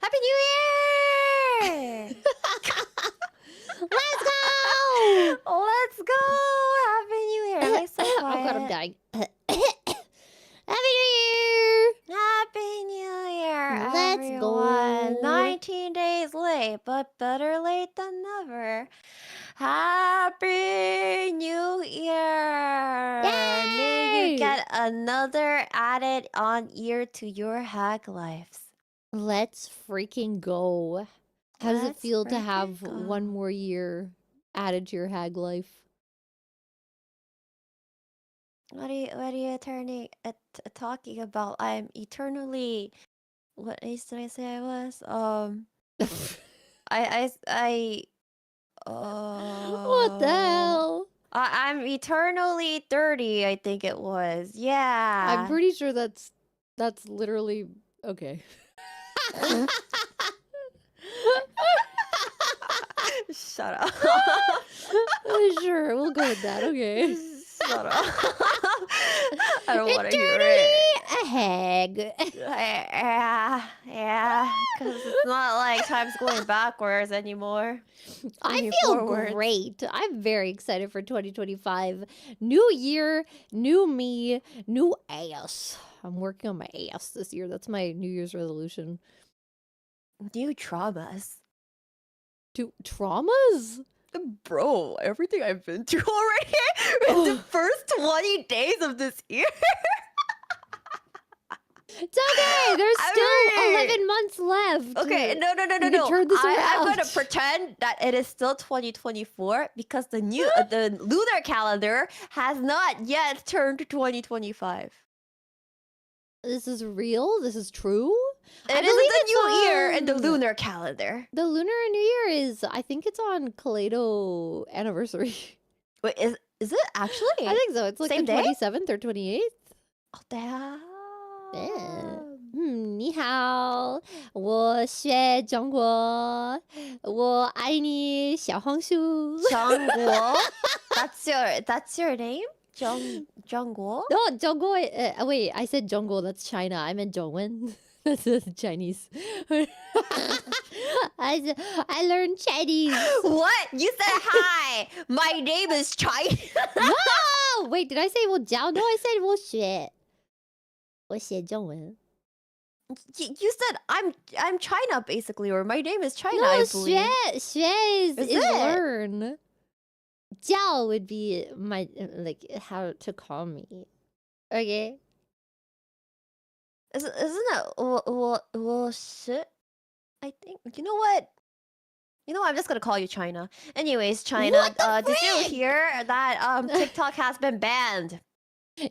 Happy New Year! Let's go! Let's go! Happy New Year! Am I so Oh quiet? god, I'm dying. Happy New Year! Happy New Year, Let's everyone! go. 19 days late, but better late than never. Happy New Year! May Yay! you get another added on year to your hack lives. Let's freaking go. How does it Let's feel to freaking have go. one more year added to your hag life? What are you talking about? I'm eternally. What age did I say I was? I. What the hell? I'm eternally 30. I think it was. Yeah. I'm pretty sure that's literally okay. Shut up. Sure, we'll go with that. Okay. Shut up. I don't want to hear it. A hag. Yeah, because it's not like time's going backwards anymore. I Moving feel forward. great. I'm very excited for 2025. New year, new me, new ass. I'm working on my ass this year. That's my New Year's resolution. New traumas. Traumas? Bro, everything I've been through already in the first 20 days of this year. It's okay. There's still 11 months left. Okay, no. We can turn this I'm around. gonna pretend that it is still 2024 because the new the lunar calendar has not yet turned 2025. This is real? This is true? It is the new year in the lunar calendar. The lunar new year is, I think it's on Kaleido anniversary. Wait, is it actually? I think so. It's like Same the day? 27th or 28th. Oh, damn. Yeah. 你好，我学中国，我爱你，小红书。 Jungguo? That's your name? Jungguo? No, 中国. Wait, I said Jungle. That's China. I meant Zhongwen. That's Chinese. I learned Chinese. What? You said hi. My name is China. No! Wait, did I say 我教? No, I said 我学. 我学中文. You said I'm China basically, or my name is China. No, I believe. 学 is it? learn. 教 would be my like how to call me. Okay. Isn't it? Well, shit. I think. You know what? I'm just gonna call you China. Anyways, China. What the Did you frick? hear that TikTok has been banned?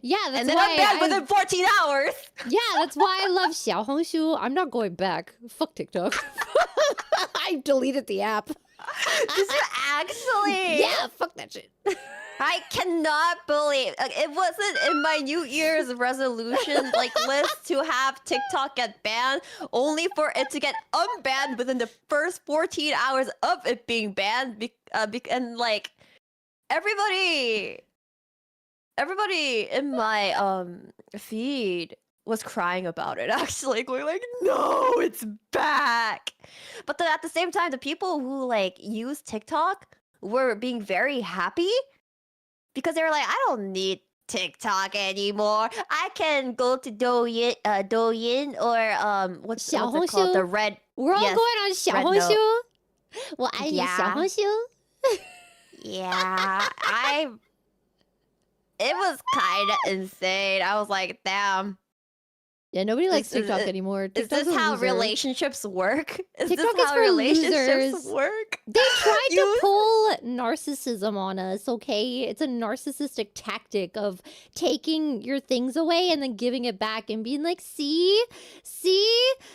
Yeah, that's And then why I'm banned within 14 hours. Yeah, that's why I love 小红书. I'm not going back. Fuck TikTok. I deleted the app. Did you actually? Yeah, fuck that shit. I cannot believe it wasn't in my New Year's resolution list to have TikTok get banned, only for it to get unbanned within the first 14 hours of it being banned. And like everybody in my feed was crying about it, actually going like, no, it's back. But then at the same time, the people who like use TikTok were being very happy because they were like, I don't need TikTok anymore. I can go to Douyin or what's it called? 小红书? The red. We're all yes, going on 小红书. 我爱你 Yeah. 小红书. Yeah, it was kind of insane. I was like, damn. Yeah, nobody likes Is TikTok it- anymore. Is TikTok's this a how loser. relationships work? Is TikTok this is how for relationships losers. work? They tried to You- pull narcissism on us, okay? It's a narcissistic tactic of taking your things away and then giving it back and being like, see,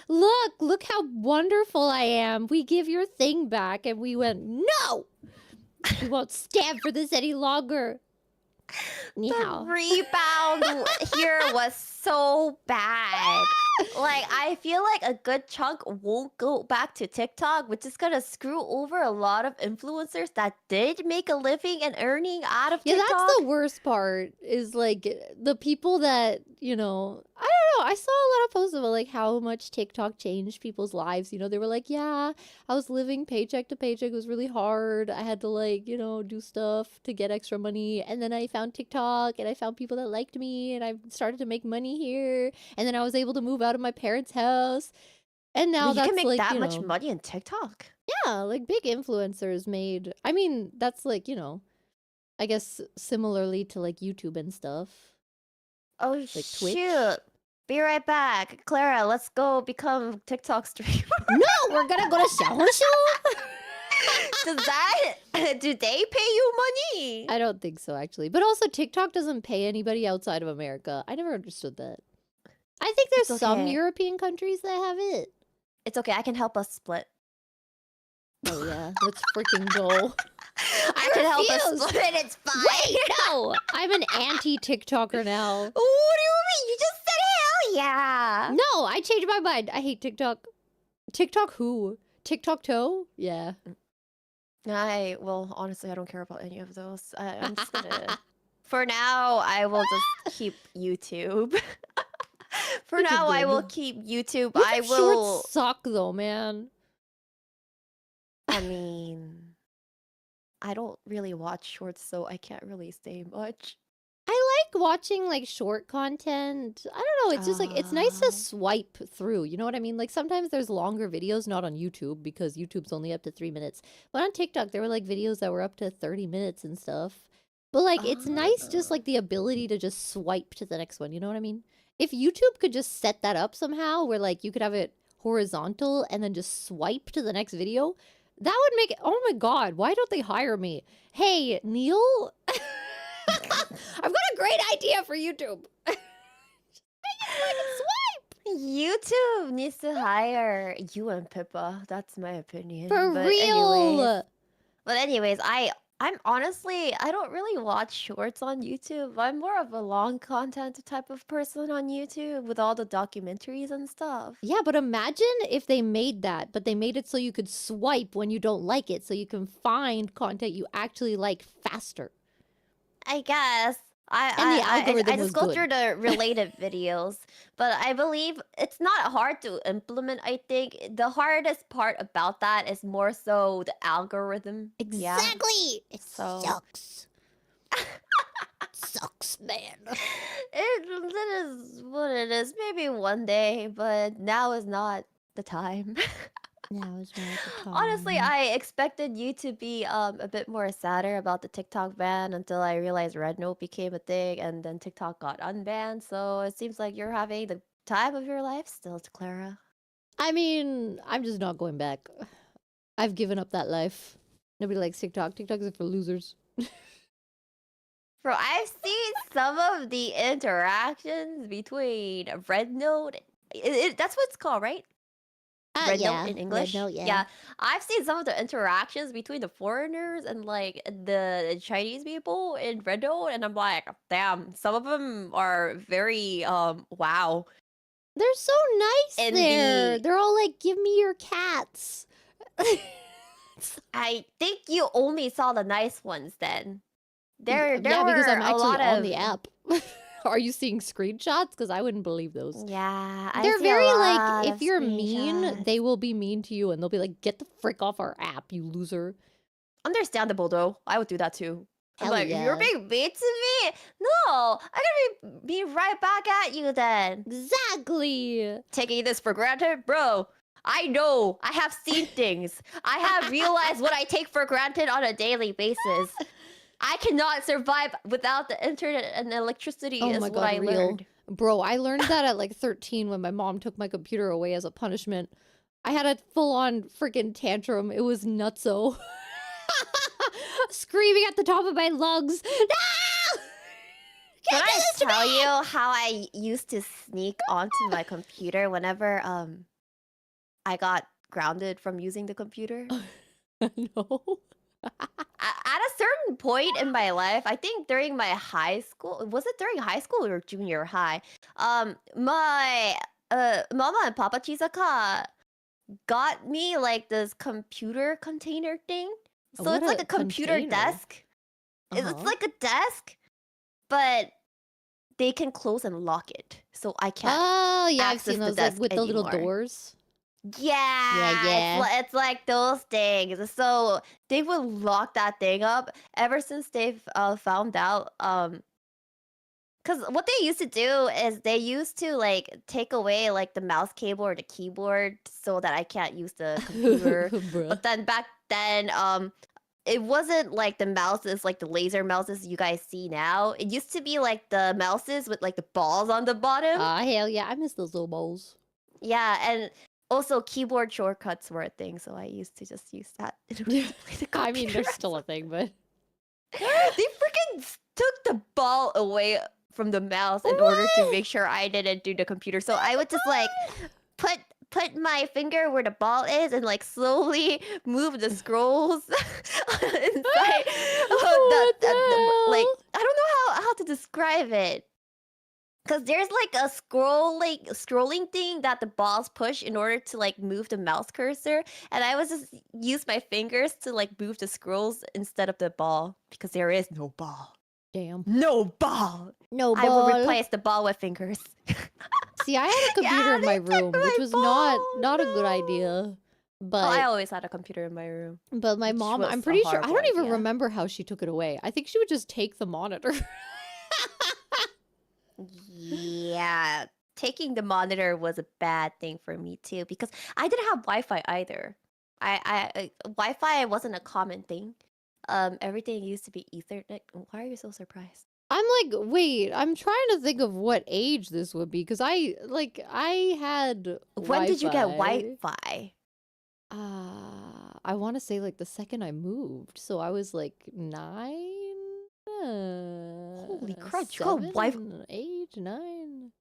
look how wonderful I am. We give your thing back. And we went, no, we won't stand for this any longer. Ni The hao. rebound here was so bad. Like, I feel like a good chunk won't go back to TikTok, which is gonna screw over a lot of influencers that did make a living and earning out of Yeah, TikTok. that's the worst part is like the people that, I don't know. I saw a lot of posts about like how much TikTok changed people's lives. They were like, yeah, I was living paycheck to paycheck. It was really hard. I had to like, do stuff to get extra money. And then I found TikTok and I found people that liked me and I started to make money here. And then I was able to move out of my parents' house. And now Wait, you can that's make like, that much money in TikTok? yeah, like big influencers made. I mean, that's like, I guess similarly to like YouTube and stuff. Oh, Like shoot. Twitch. Be right back. Clara, let's go become TikTok streamer. No, we're gonna go to Xiaohongshu. Do they pay you money? I don't think so, actually. But also, TikTok doesn't pay anybody outside of America. I never understood that. I think there's some okay. European countries that have it. It's okay. I can help us split. Oh yeah, let's freaking go. I can help us split. It's fine. Wait, no! I'm an anti-TikToker now. What do you mean? You just said hell yeah. No, I changed my mind. I hate TikTok. TikTok who? TikTok toe? Yeah. Well, honestly, I don't care about any of those. I'm just gonna... For now, I will just keep YouTube. For now, I will keep YouTube. I will... Shorts suck though, man. I mean... I don't really watch shorts, so I can't really say much. I like watching like short content. I don't know, it's just like it's nice to swipe through, you know what I mean? Like sometimes there's longer videos, not on YouTube because YouTube's only up to 3 minutes. But on TikTok there were like videos that were up to 30 minutes and stuff. But like it's nice just like the ability to just swipe to the next one, you know what I mean? If YouTube could just set that up somehow where like you could have it horizontal and then just swipe to the next video, that would make it, oh my god, why don't they hire me? Hey, Neil? I've got a great idea for YouTube. Just make it so I can swipe. YouTube needs to hire you and Pippa. That's my opinion. For real. Anyways, I'm honestly, I don't really watch shorts on YouTube. I'm more of a long content type of person on YouTube with all the documentaries and stuff. Yeah, but imagine if they made that, but they made it so you could swipe when you don't like it, so you can find content you actually like faster. I guess. And the algorithm I just was go good. through the related videos, but I believe it's not hard to implement. I think the hardest part about that is more so the algorithm. Exactly. Yeah. It sucks. Sucks, man. That is what it is. Maybe one day, but now is not the time. Now is not the time. Honestly, I expected you to be a bit more sadder about the TikTok ban until I realized Red Note became a thing and then TikTok got unbanned. So it seems like you're having the time of your life still, Clara. I mean, I'm just not going back. I've given up that life. Nobody likes TikTok. TikTok is for losers. Bro, I've seen some of the interactions between Red Note. That's what it's called, right? Red Note in English. Red Note, yeah. I've seen some of the interactions between the foreigners and like the Chinese people in Red Note, and I'm like, damn, some of them are very wow. They're so nice there. They're all like, give me your cats. I think you only saw the nice ones then. There yeah, because I'm actually on of... the app. Are you seeing screenshots? Because I wouldn't believe those. Yeah, they're very like, if you're mean, they will be mean to you, and they'll be like, "Get the frick off our app, you loser." Understandable though. I would do that too. Hell like, yeah. You're being mean to me? No, I'm gonna be right back at you then. Exactly. Taking this for granted, bro. I know. I have seen things. I have realized what I take for granted on a daily basis. I cannot survive without the internet and electricity. Oh is my what god, I learned. Bro, I learned that at like 13 when my mom took my computer away as a punishment. I had a full-on freaking tantrum. It was nutso. Screaming at the top of my lungs. No! Can I tell you how I used to sneak onto my computer whenever I got grounded from using the computer? No. At a certain point in my life, I think during my high school, was it during high school or junior high? My Mama and Papa Chisaka got me like this computer container thing. So it's like a computer desk. It's like a desk, but they can close and lock it, so I can't Oh, yeah, I've access seen the those like desk with the little anymore. doors. Yeah, Yeah, yeah. it's like those things. So they would lock that thing up ever since they've found out. Because what they used to do is they used to like take away like the mouse cable or the keyboard so that I can't use the computer. Bruh. But then back then, it wasn't like the mouses, like the laser mouses you guys see now. It used to be like the mouses with like the balls on the bottom. Ah, hell yeah, I miss those little bowls. Yeah, and also keyboard shortcuts were a thing, so I used to just use that in order to play the computer. I mean, they're still a thing, but They freaking took the ball away from the mouse in order to make sure I didn't do the computer. So I would just like put my finger where the ball is and like slowly move the scrolls inside. Like I don't know how to describe it. Cause there's like a scrolling thing that the balls push in order to like move the mouse cursor, and I was just use my fingers to like move the scrolls instead of the ball because there is no ball. Damn. No ball. No I will ball. replace the ball with fingers. See, I had a computer in my room, which was not a good idea. But I always had a computer in my room. But my which mom, was I'm a pretty sure I horrible don't even idea. remember how she took it away. I think she would just take the monitor. Yeah, taking the monitor was a bad thing for me too because I didn't have Wi-Fi either. Wi-Fi wasn't a common thing. Everything used to be Ethernet. Why are you so surprised? I'm like, wait, I'm trying to think of what age this would be because I had When did you get Wi-Fi. Wi-Fi? I want to say like the second I moved, so I was like 9. Holy crud! You got 7, Wi-Fi. 8, 9.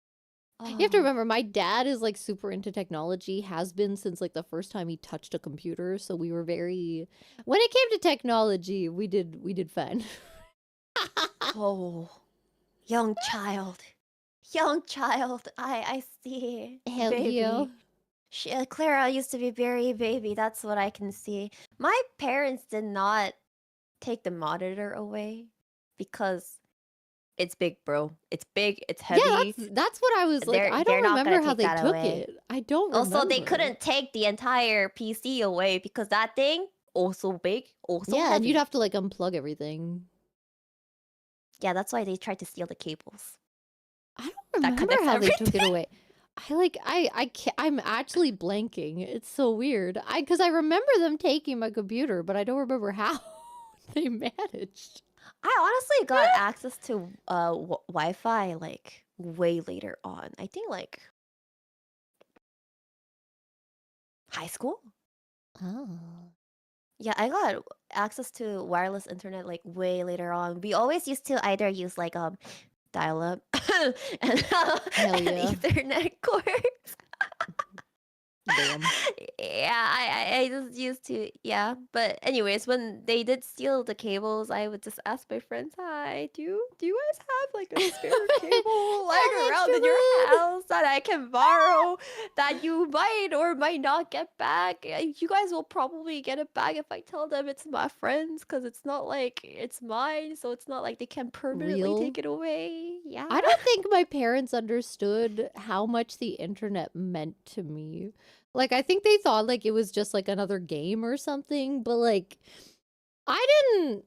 You have to remember, my dad is like super into technology, has been since like the first time he touched a computer. So we were very, when it came to technology, we did fun. Oh, young child, young child. I see. Hell Baby. yeah. Clara used to be very baby. That's what I can see. My parents did not take the monitor away because it's big, bro. It's big. It's heavy. Yeah, that's what I was like. I They're don't not gonna remember how take they that took away. it. I don't remember. Also, they couldn't take the entire PC away because that thing also big, also Yeah, heavy. and you'd have to like unplug everything. Yeah, that's why they tried to steal the cables. I don't That remember connects how they took it everything. away. I'm actually blanking. It's so weird. Because I remember them taking my computer, but I don't remember how they managed. I honestly got access to Wi-Fi like way later on. I think like high school. Oh. Yeah, I got access to wireless internet like way later on. We always used to either use like dial-up and yeah. Ethernet cords. Damn. Yeah, I just used to, yeah. But anyways, when they did steal the cables, I would just ask my friends, "Hi, do you guys have like a spare cable lying around in your house that I can borrow that you might or might not get back? You guys will probably get it back if I tell them it's my friend's, because it's not like it's mine, so it's not like they can permanently take it away." Yeah. I don't think my parents understood how much the internet meant to me. Like, I think they thought like it was just like another game or something, but like I didn't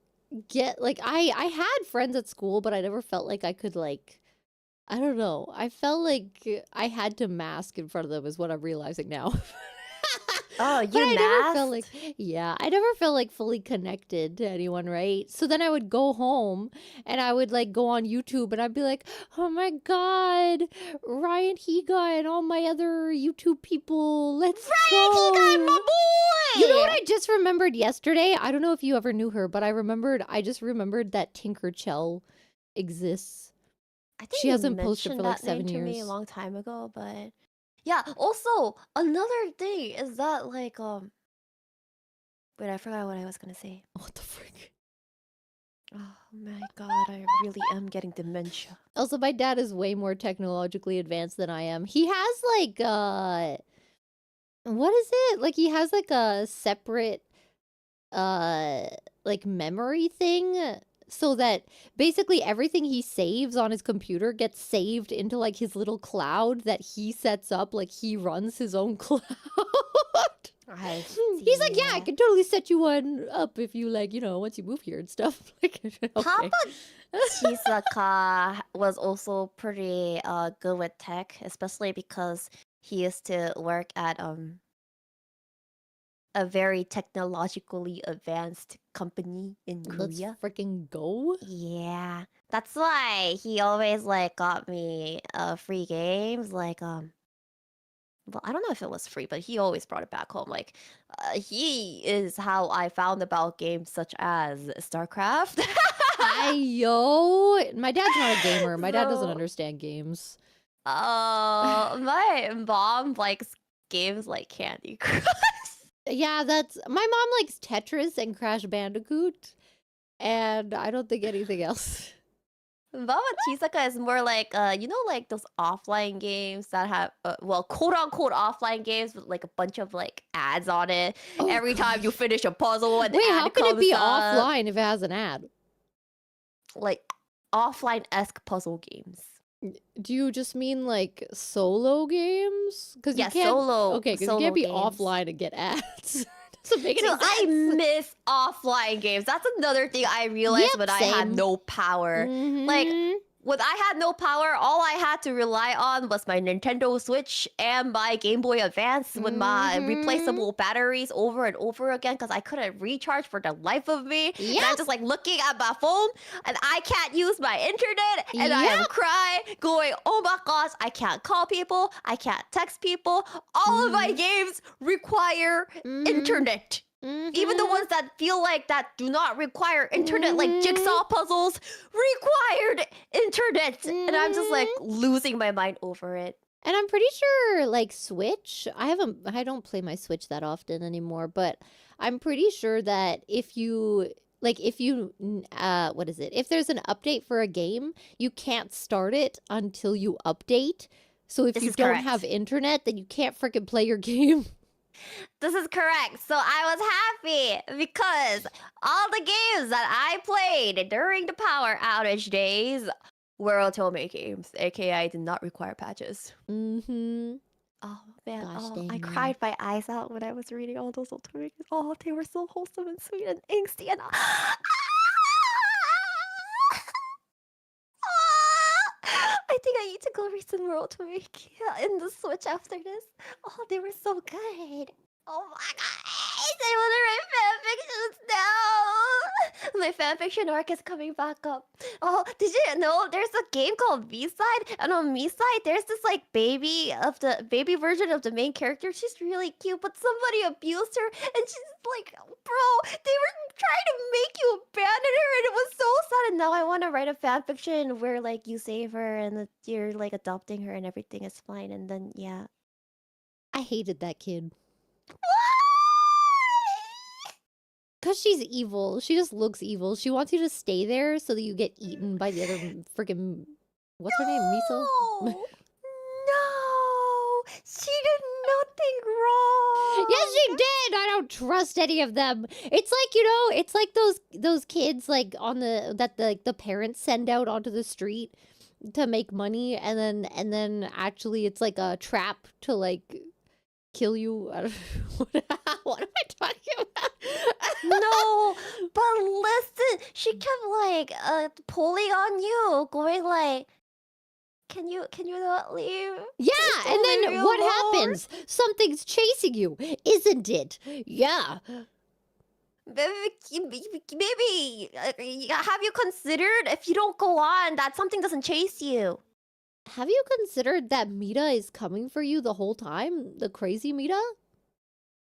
get like I had friends at school, but I never felt like I could like, I don't know. I felt like I had to mask in front of them is what I'm realizing now. Oh, you I never felt masked? like, yeah, I never felt like fully connected to anyone, right? So then I would go home and I would like go on YouTube and I'd be like, oh my God, Ryan Higa and all my other YouTube people, let's go. Ryan Higa, my boy! You know what I just remembered yesterday? I don't know if you ever knew her, but I just remembered that Tinkerchell exists. I think She you hasn't posted mentioned for like that name 7 to years. me a long time ago, but yeah. Also, another thing is that like wait, I forgot what I was gonna say. What the frick? Oh my God, I really am getting dementia. Also, my dad is way more technologically advanced than I am. He has like what is it? Like he has like a separate like memory thing. so that basically everything he saves on his computer gets saved into like his little cloud that he sets up. Like he runs his own cloud. I He's like, yeah, I see. can totally set you one up if you like, once you move here and stuff. Like, okay. Papa Chisaka was also pretty good with tech, especially because he used to work at a very technologically advanced company in Let's Korea. freaking go. Yeah, that's why he always like got me free games. Like well, I don't know if it was free, but he always brought it back home. Like he is how I found about games such as StarCraft. Yo, my dad's not a gamer. My dad doesn't So, understand games. my mom likes games like Candy Crush. Yeah, my mom likes Tetris and Crash Bandicoot, and I don't think anything else. Mama Chisaka is more like like those offline games that have well, quote unquote offline games with like a bunch of like ads on it. Oh, Every time you gosh. finish a puzzle and Wait, ad how can it comes be up. offline if it has an ad? Like offline-esque puzzle games. Do you just mean like solo games? Because Yeah, you can't. solo. Okay, because you solo can't be games. offline and get ads. Doesn't make any So sense. I miss offline games. That's another thing I realized Yep, when I had same. no power. Like Mhm. when I had no power, all I had to rely on was my Nintendo Switch and my Game Boy Advance with my replaceable batteries over and over again because I couldn't recharge for the life of me. And I'm Yep. just like looking at my phone and I can't use my internet and I am Yep. crying, going, oh my gosh, I can't call people, I can't text people. All of my games require internet. Even the ones that feel like that do not require internet, like jigsaw puzzles, required internet. And I'm just like losing my mind over it. And I'm pretty sure like Switch, I don't play my Switch that often anymore, but I'm pretty sure that if you what is it? If there's an update for a game, you can't start it until you update. So if This you is don't correct. have internet, then you can't freaking play your game. This is correct. So I was happy because all the games that I played during the power outage days were Otome games, aka did not require patches. Mm-hmm. Oh man, Gosh I dang, cried my eyes out when I was reading all those Otome games. Oh, they were so wholesome and sweet and angsty and I think I need to go read some more Otome in the Switch after this. Oh, they were so good. Oh my god, I want to write fanfictions now. My fanfiction arc is coming back up. Oh, did you know there's a game called V-Side? And on V-Side, there's this like baby version of the main character. She's really cute, but somebody abused her, and she's like, bro, they were trying to make you abandon her, and it was so sad. And now I want to write a fanfiction where like you save her and you're like adopting her and everything is fine, and then yeah. I hated that kid. Why? Because she's evil. She just looks evil. She wants you to stay there so that you get eaten by the other freaking... What's her name? Miso? No! She did nothing wrong! Yes, she did! I don't trust any of them. It's like, it's like those kids like the parents send out onto the street to make money, and then actually it's like a trap to like kill you. What am I talking about? No, but listen, she kept like pulling on you, going like, can you not leave? Yeah, Just and leave then me what alone." happens? Something's chasing you, isn't it? Yeah. Maybe have you considered if you don't go on that something doesn't chase you? Have you considered that Mita is coming for you the whole time? The crazy Mita?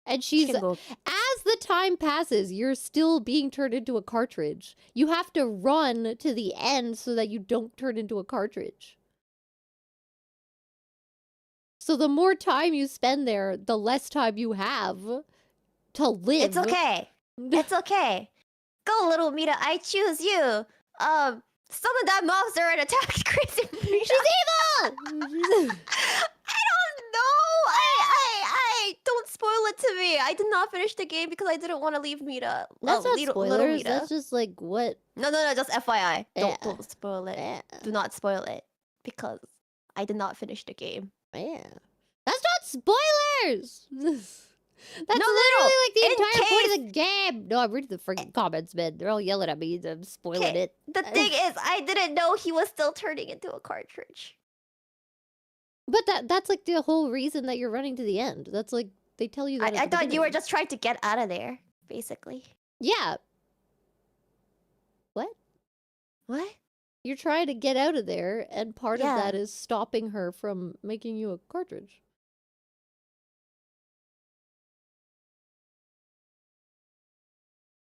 And She she's, can go. as the time passes, you're still being turned into a cartridge. You have to run to the end so that you don't turn into a cartridge. So the more time you spend there, the less time you have to live. It's okay. It's okay. Go, little Mita. I choose you. Summon that monster and attack crazy Mita. She's evil! I don't know. I don't spoil it to me. I did not finish the game because I didn't want to leave Mita. That's not little spoilers. Mita. That's just like what. No, just FYI. Yeah. Don't spoil it. Yeah. Do not spoil it because I did not finish the game. Yeah. That's not spoilers. That's No, literally like the in entire point case- of the game. No, I'm reading the freaking comments, man. They're all yelling at me. I'm spoiling Okay, it. The thing is, I didn't know he was still turning into a cartridge. But that's like the whole reason that you're running to the end. That's like they tell you that. I thought you were just trying to get out of there, basically. Yeah. What? What? You're trying to get out of there, and part of Yeah. that is stopping her from making you a cartridge.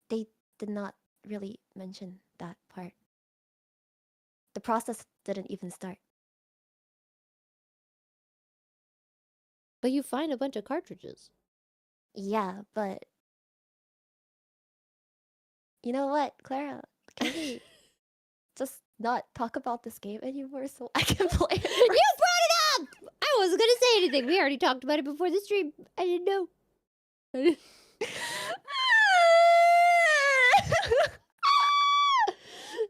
They did not really mention that part. The process didn't even start. But you find a bunch of cartridges. Yeah, but you know what, Clara? Can we just not talk about this game anymore so I can play it? You brought it up! I wasn't gonna say anything. We already talked about it before the stream. I didn't know.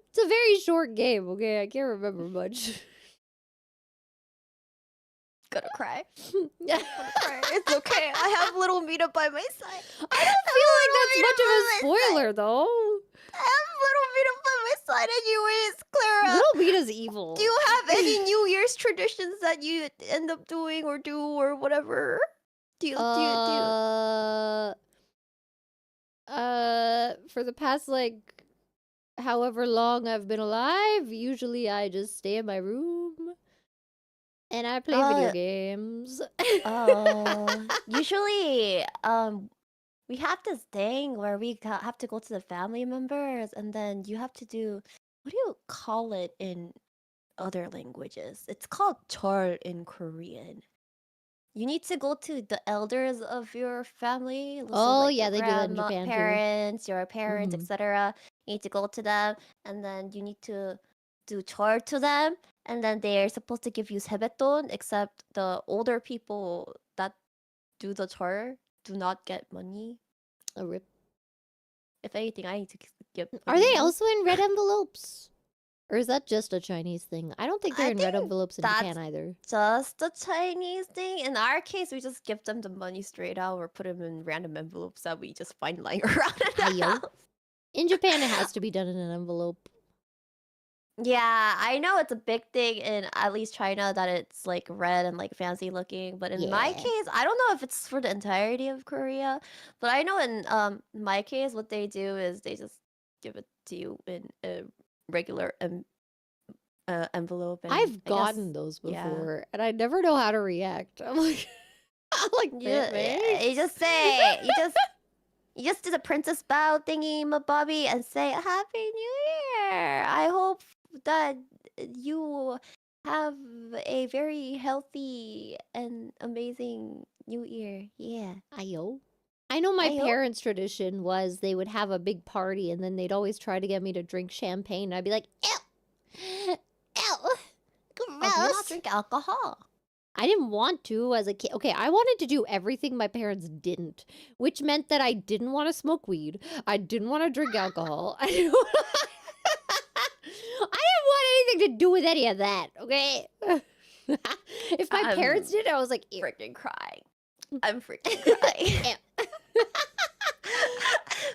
It's a very short game, okay? I can't remember much. Gonna cry. Yeah. Gonna cry. It's okay. I have little Mita by my side. I don't feel like that's much of a spoiler, though. I have little Mita by my side anyways, Clara. Little Mita's evil. Do you have any New Year's traditions that you end up doing or do or whatever? Do you? For the past, like, however long I've been alive, usually I just stay in my room and I play video games. Usually, we have this thing where we have to go to the family members, and then you have to do, what do you call it in other languages? It's called chol in Korean. You need to go to the elders of your family. Oh, like yeah, your they do that in Japan, too. Parents, your parents, Mhm. etc. You need to go to them, and then you need to do chore to them, and then they're supposed to give you sebeton, except the older people that do the chore do not get money. A rip. If anything, I need to get Are they money. also in red envelopes? Or is that just a Chinese thing? I don't think they're I in red think envelopes in that's Japan either. just a Chinese thing? In our case, we just give them the money straight out or put them in random envelopes that we just find lying around in the Ayo. house. In Japan, it has to be done in an envelope. Yeah, I know it's a big thing in at least China that it's like red and like fancy looking, but in my Yeah. case, I don't know if it's for the entirety of Korea, but I know in my case what they do is they just give it to you in a regular envelope. And I've I guess- gotten those yeah. before, and I never know how to react. I'm like, Yeah, you just say you just do the princess bow thingy, my Bobby, and say Happy New Year. I hope that you have a very healthy and amazing New Year. Yeah. Ayo. I know my Ayo? parents' tradition was they would have a big party, and then they'd always try to get me to drink champagne. I'd be like, ew, ew, Oh, do you not gross. drink alcohol? I didn't want to as a kid. Okay, I wanted to do everything my parents didn't, which meant that I didn't want to smoke weed. I didn't want to drink alcohol. I didn't want anything to do with any of that, okay? If my parents did, I was like, ew. Freaking crying. I'm freaking crying.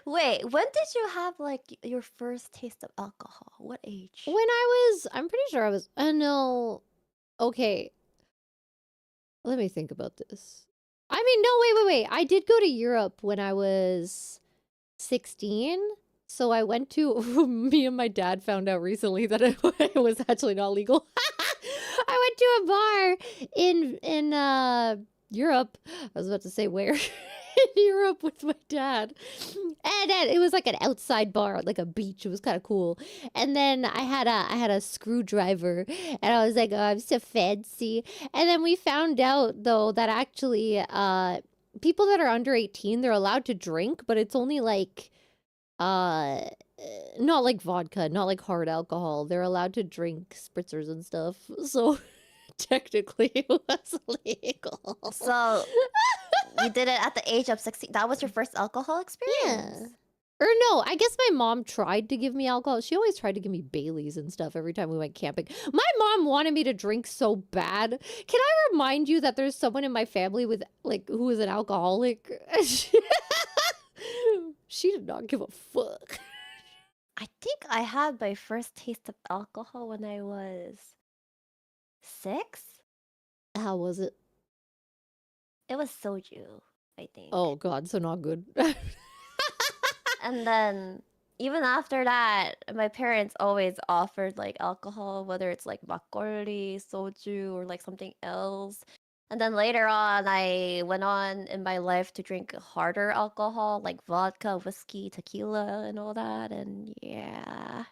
Wait, when did you have like your first taste of alcohol? What age? When I'm pretty sure I was, no, okay. Let me think about this. I mean, no, wait. I did go to Europe when I was 16. So I went to, me and my dad found out recently that it was actually not legal. I went to a bar in Europe. I was about to say where. In Europe with my dad. And it was like an outside bar, like a beach. It was kind of cool. And then I had a screwdriver, and I was like, oh, I'm so fancy. And then we found out though that actually people that are under 18, they're allowed to drink, but it's only like not like vodka, not like hard alcohol. They're allowed to drink spritzers and stuff. So technically it was legal. So You did it at the age of 16. That was your first alcohol Yeah. experience. Or no, I guess my mom tried to give me alcohol. She always tried to give me Baileys and stuff every time we went camping. My mom wanted me to drink so bad. Can I remind you that there's someone in my family with who is an alcoholic? She did not give a fuck. I think I had my first taste of alcohol when I was 6. How was it? It was soju, I think. Oh god, so not good. And then even after that, my parents always offered like alcohol, whether it's like makgeolli, soju, or like something else. And then later on, I went on in my life to drink harder alcohol, like vodka, whiskey, tequila, and all that. And yeah.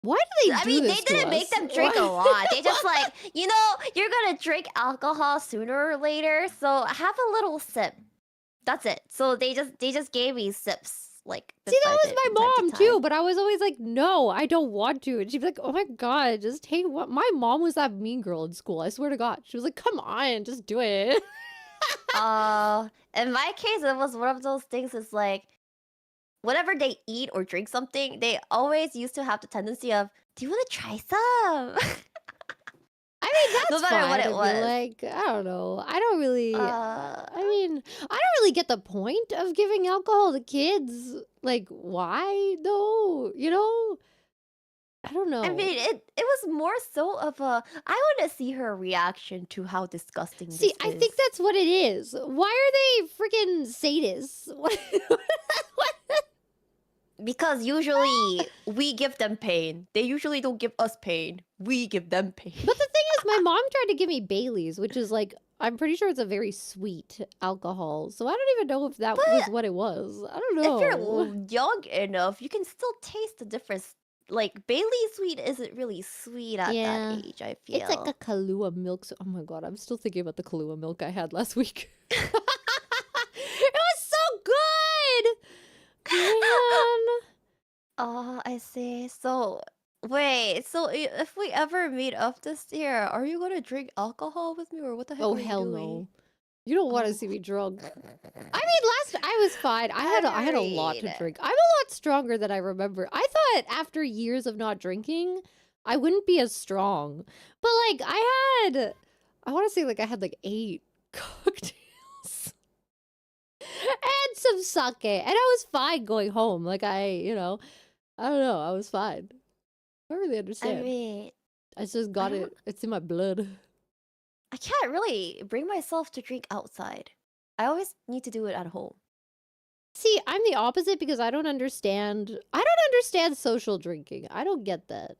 Why do they I do mean, this they to didn't make us? them drink a lot. They just like, you're gonna drink alcohol sooner or later, so have a little sip. That's it. So they just gave me sips, like See, that was from my time to mom time. too, but I was always like, no, I don't want to. And she'd be like, oh my god, just take what. My mom was that mean girl in school. I swear to God, she was like, come on, just do it. In my case, it was one of those things. Is like, whenever they eat or drink something, they always used to have the tendency of, "Do you want to try some?" I mean, that's No matter fine. what it I feel was. like, I don't know. I don't really. I mean, I don't really get the point of giving alcohol to kids. Like, why though? You know? I don't know. I mean, it was more so of a. I want to see her reaction to how disgusting See, this I is. think that's what it is. Why are they freaking sadists? Because usually we give them pain. They usually don't give us pain. We give them pain. But the thing is, my mom tried to give me Baileys, which is like, I'm pretty sure it's a very sweet alcohol. So I don't even know if that was what it was. I don't know. If you're young enough, you can still taste the difference. Like, Bailey sweet isn't really sweet at that age, I feel. It's like a Kahlua milk. Oh my god, I'm still thinking about the Kahlua milk I had last week. It was so good! Man. Oh, I see. So, wait. So, if we ever meet up this year, are you gonna drink alcohol with me, or what the heck Oh, are you hell doing? no. You don't want to see me drunk. I mean, last I was fine. I had a lot to drink. I'm a lot stronger than I remember. I thought after years of not drinking, I wouldn't be as strong. But like I want to say like I had like 8 cocktails and some sake, and I was fine going home. Like I don't know, I was fine. I don't really understand. I mean, I just got it. It's in my blood. I can't really bring myself to drink outside. I always need to do it at home. See, I'm the opposite because I don't understand social drinking. I don't get that.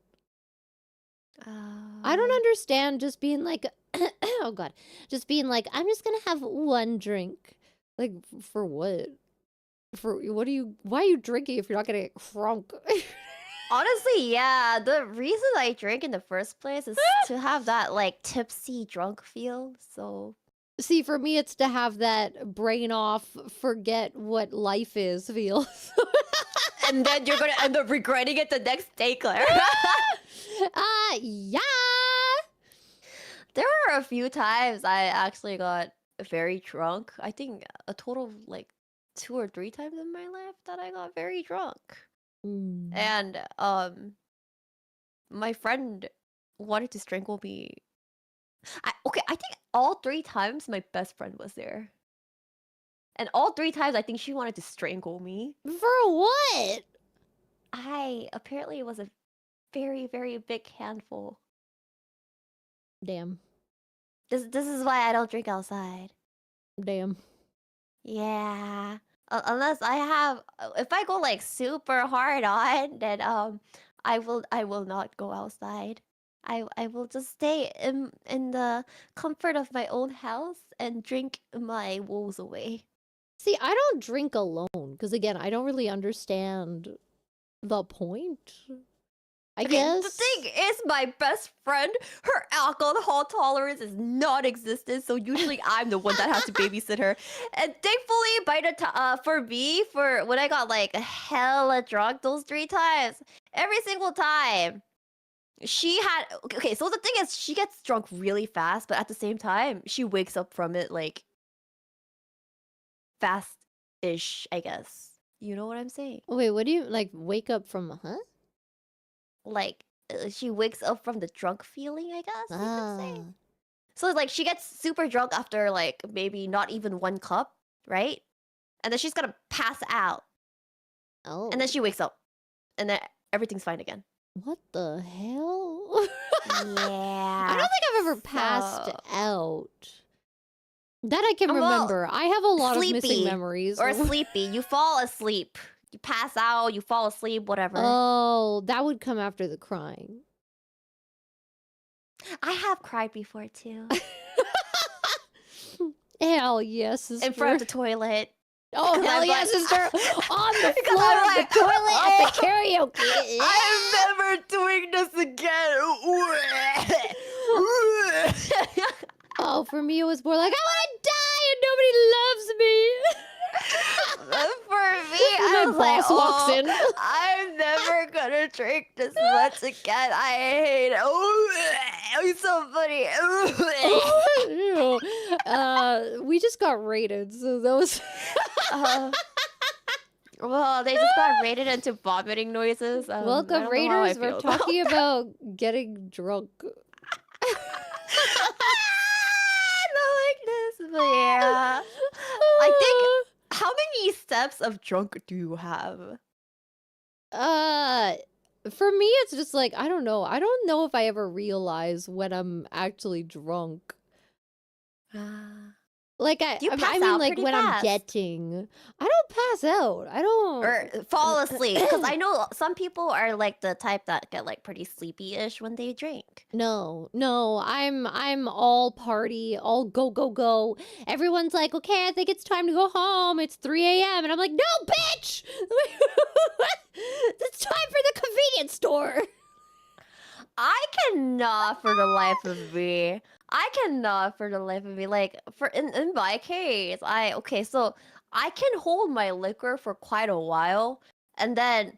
I don't understand just being like, oh god, just being like, I'm just gonna have one drink. Like, for what? Why are you drinking if you're not gonna get crunk? Honestly, yeah. The reason I drink in the first place is to have that like tipsy drunk feel. So See, for me, it's to have that brain off, forget what life is feel. and then you're gonna end up regretting it the next day, Claire. Yeah. There were a few times I actually got very drunk. I think a total of like 2 or 3 times in my life that I got very drunk. And my friend wanted to strangle me. I think all 3 times my best friend was there. And all 3 times I think she wanted to strangle me. For what? I apparently was a very, very big handful. Damn. This is why I don't drink outside. Damn. Yeah. Unless I have, if I go like super hard on, then I will not go outside. I will just stay in the comfort of my own house and drink my woes away. See, I don't drink alone because again, I don't really understand the point. I guess the thing is, my best friend, her alcohol tolerance is non-existent, so usually I'm the one that has to babysit her. And thankfully, by the time for me, for when I got like hella drunk those 3 times, every single time, she had okay. So the thing is, she gets drunk really fast, but at the same time, she wakes up from it like fast-ish, I guess. You know what I'm saying? Wait, what do you like? Wake up from? Huh? Like she wakes up from the drunk feeling, I guess you could say. Ah. So like she gets super drunk after like maybe not even one cup, right? And then she's gonna pass out, Oh. and then she wakes up, and then everything's fine again. What the hell? Yeah. I don't think I've ever passed so- out. That I can Well, remember. I have a lot of missing sleepy memories. or sleepy. You fall asleep. You pass out. You fall asleep. Whatever. Oh, that would come after the crying. I have cried before too. Hell yes, sister. In front of the toilet. Oh, Because hell I'm yes, like- sister. On the Because floor I'm of like, the toilet oh, at the karaoke. I'm never doing this again. Oh, for me, it was more like, I want to die and nobody loves me. For me, I My was like, boss walks in. I'm never gonna drink this much again. I hate it. It's so funny. Ew. We just got rated, so that was. Well, they just got rated into vomiting noises. I Welcome, don't know how I Raiders. We're feel about talking about getting drunk. not like this, but yeah. I think. How many steps of drunk do you have? For me, it's just like, I don't know. I don't know if I ever realize when I'm actually drunk. Like, You I pass mean, out like, pretty when I'm fast. getting. I don't pass out. I don't. Or fall asleep, because I know some people are like the type that get like pretty sleepy-ish when they drink. No, I'm all party, all go, go, go. Everyone's like, okay, I think it's time to go home. It's 3 a.m. And I'm like, no, bitch! It's time for the convenience store. I cannot for the life of me. Like in my case, so I can hold my liquor for quite a while, and then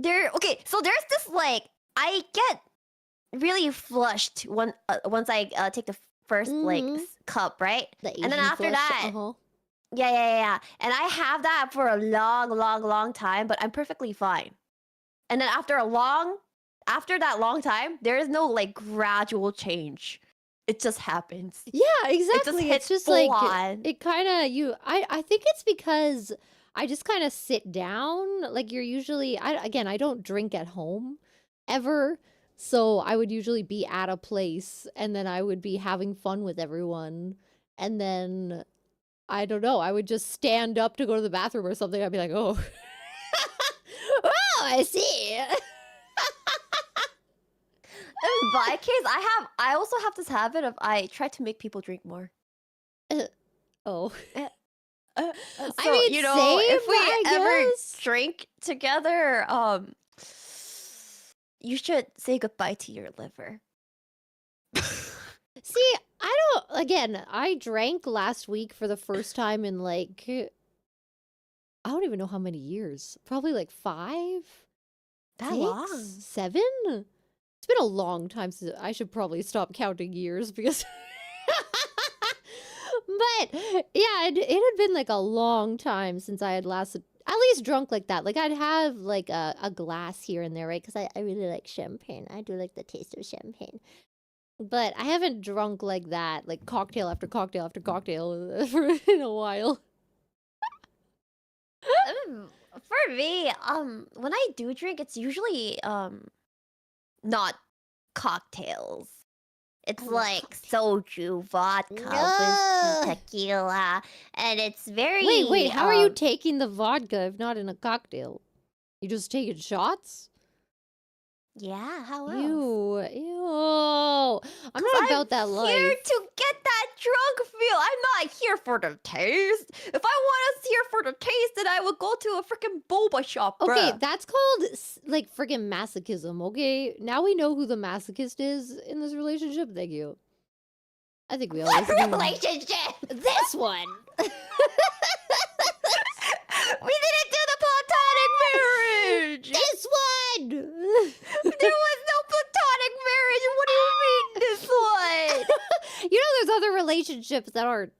so there's this like I get really flushed once I take the first like Mhm. cup, right? The And then Asian after flush, that, uh-huh. yeah. And I have that for a long time, but I'm perfectly fine. And then after that long time, there is no like gradual change. It just happens. Yeah, exactly. hits It's just full like on. it kind of I think it's because I just kind of sit down. Like you're usually I don't drink at home ever. So I would usually be at a place and then I would be having fun with everyone. And then I don't know, I would just stand up to go to the bathroom or something. I'd be like, "Oh. Oh, I see." In my case, I also have this habit of I try to make people drink more. Oh. So, I mean, you know, same, if we I ever guess. drink together, you should say goodbye to your liver. See, I drank last week for the first time in like, I don't even know how many years. Probably like 5? That 6? long? 7? It's been a long time since I should probably stop counting years because. But yeah, it had been like a long time since I had last at least drunk like that. Like I'd have like a glass here and there, right? Because I really like champagne. I do like the taste of champagne. But I haven't drunk like that, like cocktail after cocktail after cocktail in a while. For me, when I do drink, it's usually not cocktails. It's love like soju, vodka, No. whiskey, tequila, and it's very. Wait, how are you taking the vodka if not in a cocktail? You just taking shots? Yeah, how else? Ew. I'm not about that Here life. to get that drunk feel. I'm not here for the taste. If I was here for the taste, then I would go to a freaking boba shop, Okay, bruh. that's called like friggin' masochism, okay? Now we know who the masochist is in this relationship. Thank you. I think we always What do. relationship? This one! We didn't do the platonic marriage. This one! There was no platonic marriage. What do you mean this one? You know, there's other relationships that aren't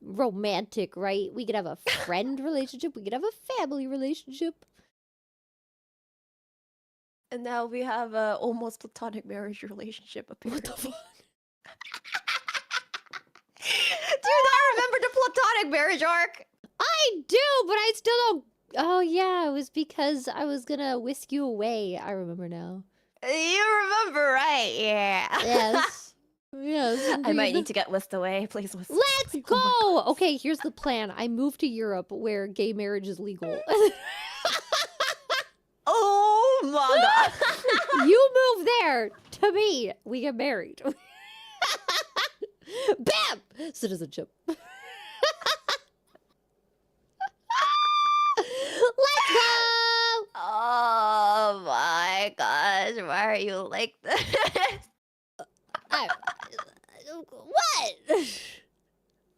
romantic, right? We could have a friend relationship. We could have a family relationship. And now we have a almost platonic marriage relationship, apparently. What the fuck? Do you not remember the platonic marriage arc? I do, but I still don't. Oh yeah, it was because I was gonna whisk you away. I remember now. You remember, right? Yeah. Yes. Yes. I might indeed. need to get whisked away. Please whisk. Let's Oh my go! God. Okay, here's the plan. I move to Europe where gay marriage is legal. Oh my God. You move there to me. We get married. Bam! Citizenship. Let's go! Oh my gosh, why are you like this? What?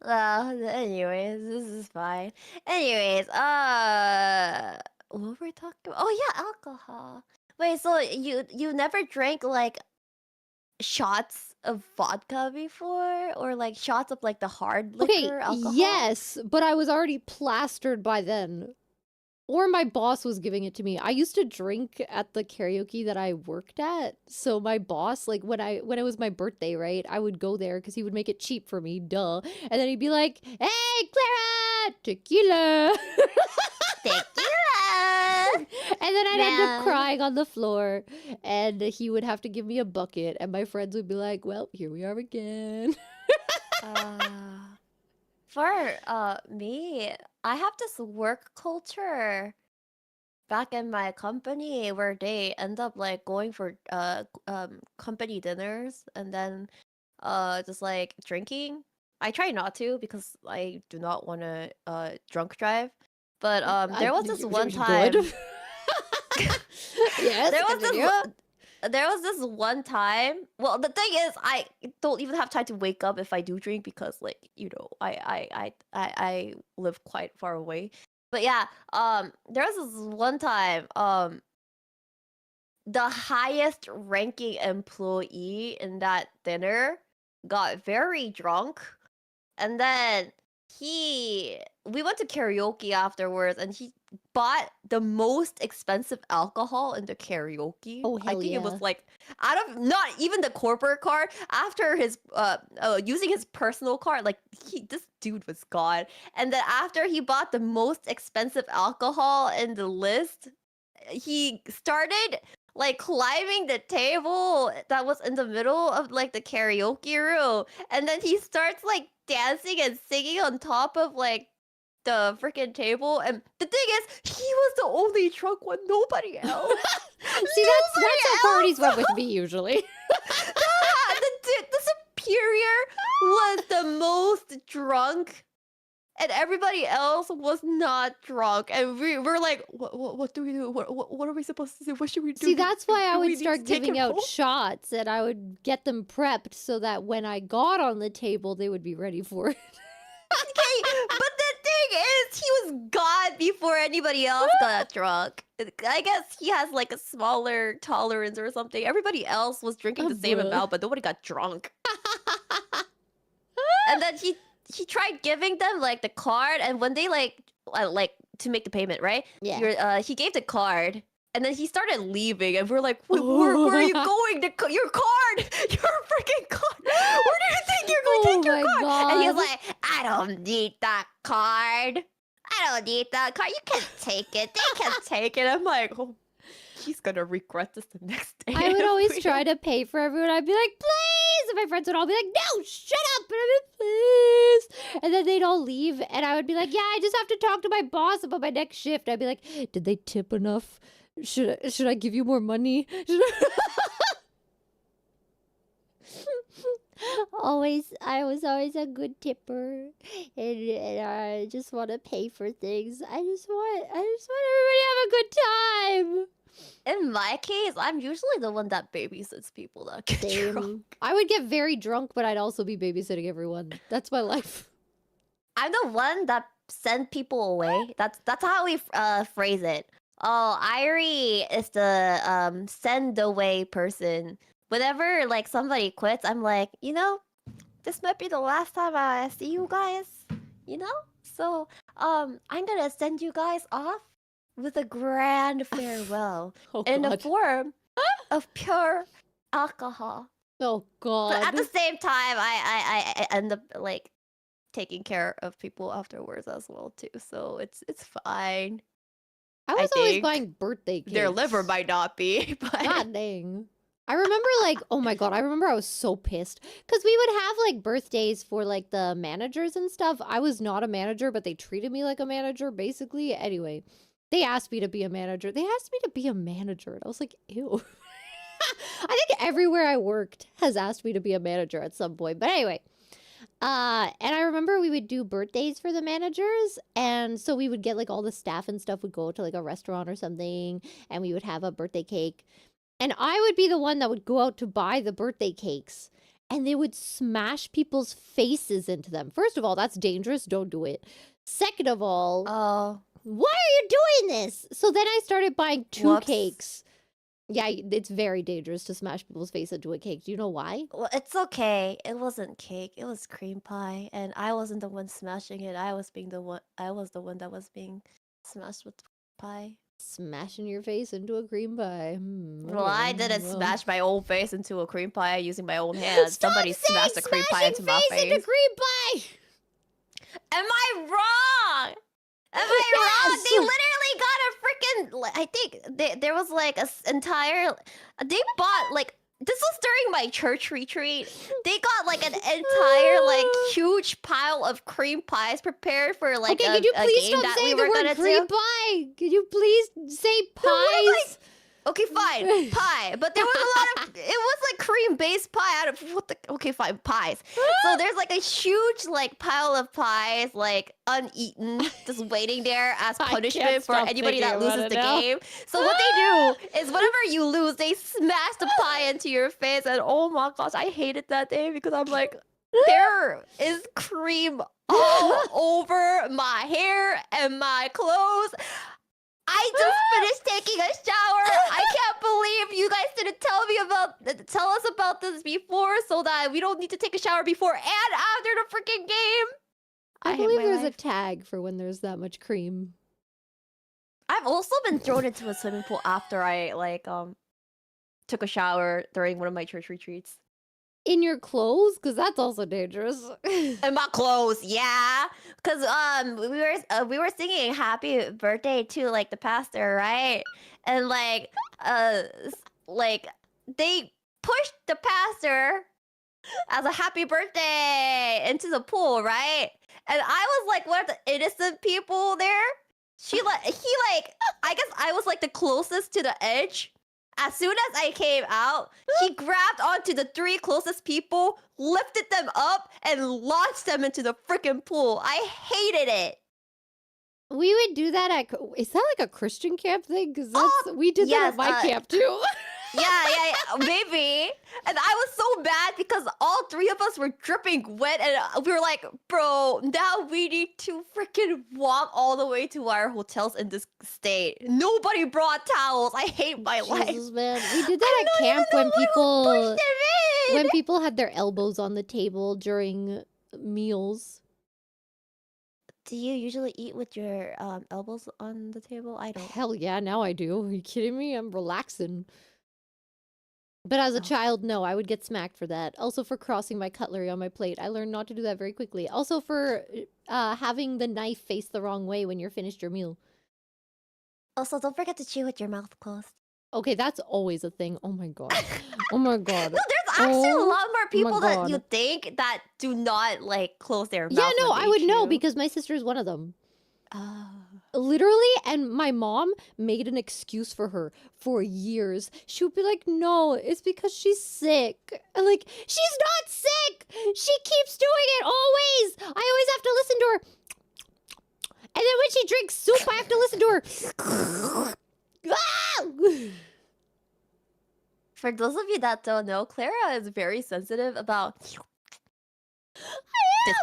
Well, anyways, this is fine. Anyways, what were we talking about? Oh yeah, alcohol. Wait, so you never drank like shots of vodka before, or like shots of like the hard Okay, liquor alcohol? yes, but I was already plastered by then. Or my boss was giving it to me. I used to drink at the karaoke that I worked at. So my boss, like when it was my birthday, right? I would go there because he would make it cheap for me, duh. And then he'd be like, "Hey, Clara, tequila." Tequila. And then I'd end up Man. crying on the floor, and he would have to give me a bucket, and my friends would be like, "Well, here we are again." For me, I have this work culture back in my company where they end up like going for company dinners and then just like drinking. I try not to because I do not want to drunk drive. But there was this one time. Good. Yes, There was continue. there was this one time. Well, the thing is, I don't even have time to wake up if I do drink because, like, you know, I live quite far away. But yeah, there was this one time, the highest ranking employee in that dinner got very drunk, and then we went to karaoke afterwards, and he bought the most expensive alcohol in the karaoke. Oh, I hell think it yeah. was like out of not even the corporate card, after his using his personal card, like this dude was gone. And then after he bought the most expensive alcohol in the list, he started like climbing the table that was in the middle of like the karaoke room, and then he starts like dancing and singing on top of like the freaking table. And the thing is, he was the only drunk one, nobody else. See, that's how parties went with me usually. The superior was the most drunk, and everybody else was not drunk. And we're like, what do we do? What are we supposed to do? What should we do? See, that's why I Do we would need to start take giving him out home? shots, and I would get them prepped so that when I got on the table, they would be ready for it. Okay, but the thing is, he was gone before anybody else got drunk. I guess he has like a smaller tolerance or something. Everybody else was drinking the same amount, but nobody got drunk. And then he tried giving them like the card, and when they like to make the payment, right? Yeah. He gave the card. And then he started leaving, and we're like, where are you going? Your card! Your freaking card! Where do you think you're going to take your card? God. And he's like, I don't need that card. I don't need that card. You can take it. They can take it. I'm like, oh, he's gonna regret this the next day. I would if always we try to pay for everyone. I'd be like, please! And my friends would all be like, no, shut up! And I'd be, please! And then they'd all leave, and I would be like, yeah, I just have to talk to my boss about my next shift. I'd be like, did they tip enough? Should I give you more money? I was always a good tipper, and I just want to pay for things. I just want everybody to have a good time. In my case, I'm usually the one that babysits people that get drunk. Same. I would get very drunk, but I'd also be babysitting everyone. That's my life. I'm the one that sent people away. That's how we phrase it. Oh, Airi is the send away person. Whenever like somebody quits, I'm like, you know, this might be the last time I see you guys, you know? So, I'm gonna send you guys off with a grand farewell Oh in the God. form of pure alcohol. Oh But at God. the same time, I end up like taking care of people afterwards as well too. So it's fine. I I was always think buying birthday cakes. their liver might not be, but God dang. I remember like, oh my God, I remember I was so pissed because we would have like birthdays for like the managers and stuff. I was not a manager, but they treated me like a manager basically. Anyway, they asked me to be a manager. They asked me to be a manager. And I was like, ew. I think everywhere I worked has asked me to be a manager at some point. But anyway, and I remember we would do birthdays for the managers, and so we would get like all the staff and stuff would go to like a restaurant or something, and we would have a birthday cake. And I would be the one that would go out to buy the birthday cakes, and they would smash people's faces into them. First of all, that's dangerous. Don't do it. Second of all, oh, why are you doing this? So then I started buying two whoops. cakes. Yeah, it's very dangerous to smash people's face into a cake. Do you know why? Well, it's okay. It wasn't cake. It was cream pie, and I wasn't the one smashing it. I was the one that was being smashed with pie. Smashing your face into a cream pie. Well, I didn't well. smash my own face into a cream pie using my own hands. Stop Somebody smashed a cream pie into my face into face. cream pie. Am I wrong? Am I wrong? They Yes. literally got a freaking. I think there was like entire. They bought like. This was during my church retreat. They got like an entire like huge pile of cream pies prepared for like Okay, a, could you a please game stop that saying we were the gonna word cream do. pie? Could you please say what am I- pies? Okay, fine, pie. But there was a lot of. It was like cream-based pie out of what the. Okay, fine, pies. So there's like a huge like pile of pies, like uneaten, just waiting there as I can't punishment for stop anybody thinking that about loses it the now. game. So what they do is whenever you lose, they smash the pie into your face, and oh my gosh, I hated that day because I'm like, there is cream all over my hair and my clothes. I just finished taking a shower. I can't believe you guys didn't tell us about this before, so that we don't need to take a shower before and after the freaking game. I hate believe my there's a life. tag for when there's that much cream. I've also been thrown into a swimming pool after I took a shower during one of my church retreats. In your clothes? Because that's also dangerous. In my clothes, yeah. Cause we were singing happy birthday to like the pastor, right? And like they pushed the pastor as a happy birthday into the pool, right? And I was like one of the innocent people there. I guess I was like the closest to the edge. As soon as I came out, he grabbed onto the three closest people, lifted them up, and launched them into the freaking pool. I hated it. We would do that at. Is that like a Christian camp thing? Because we did that yes, at my camp too. Yeah, maybe. And I was so mad because all three of us were dripping wet, and we were like, bro, now we need to freaking walk all the way to our hotels in this state. Nobody brought towels. I hate my life. Jesus, man. We did that at camp when people had their elbows on the table during meals. Do you usually eat with your elbows on the table? I don't. Hell yeah, now I do. Are you kidding me? I'm relaxing. But as a child, no, I would get smacked for that. Also for crossing my cutlery on my plate. I learned not to do that very quickly. Also for having the knife face the wrong way when you're finished your meal. Also, don't forget to chew with your mouth closed. Okay, that's always a thing. Oh my god. Oh my god. No, there's actually a lot more people that God. you think that do not like close their mouth. Yeah, no, when I they would know chew. because my sister is one of them. Oh. Literally, and my mom made an excuse for her for years. She would be like, no, it's because she's sick. And like, she's not sick! She keeps doing it always! I always have to listen to her. And then when she drinks soup, I have to listen to her. Ah! For those of you that don't know, Clara is very sensitive about this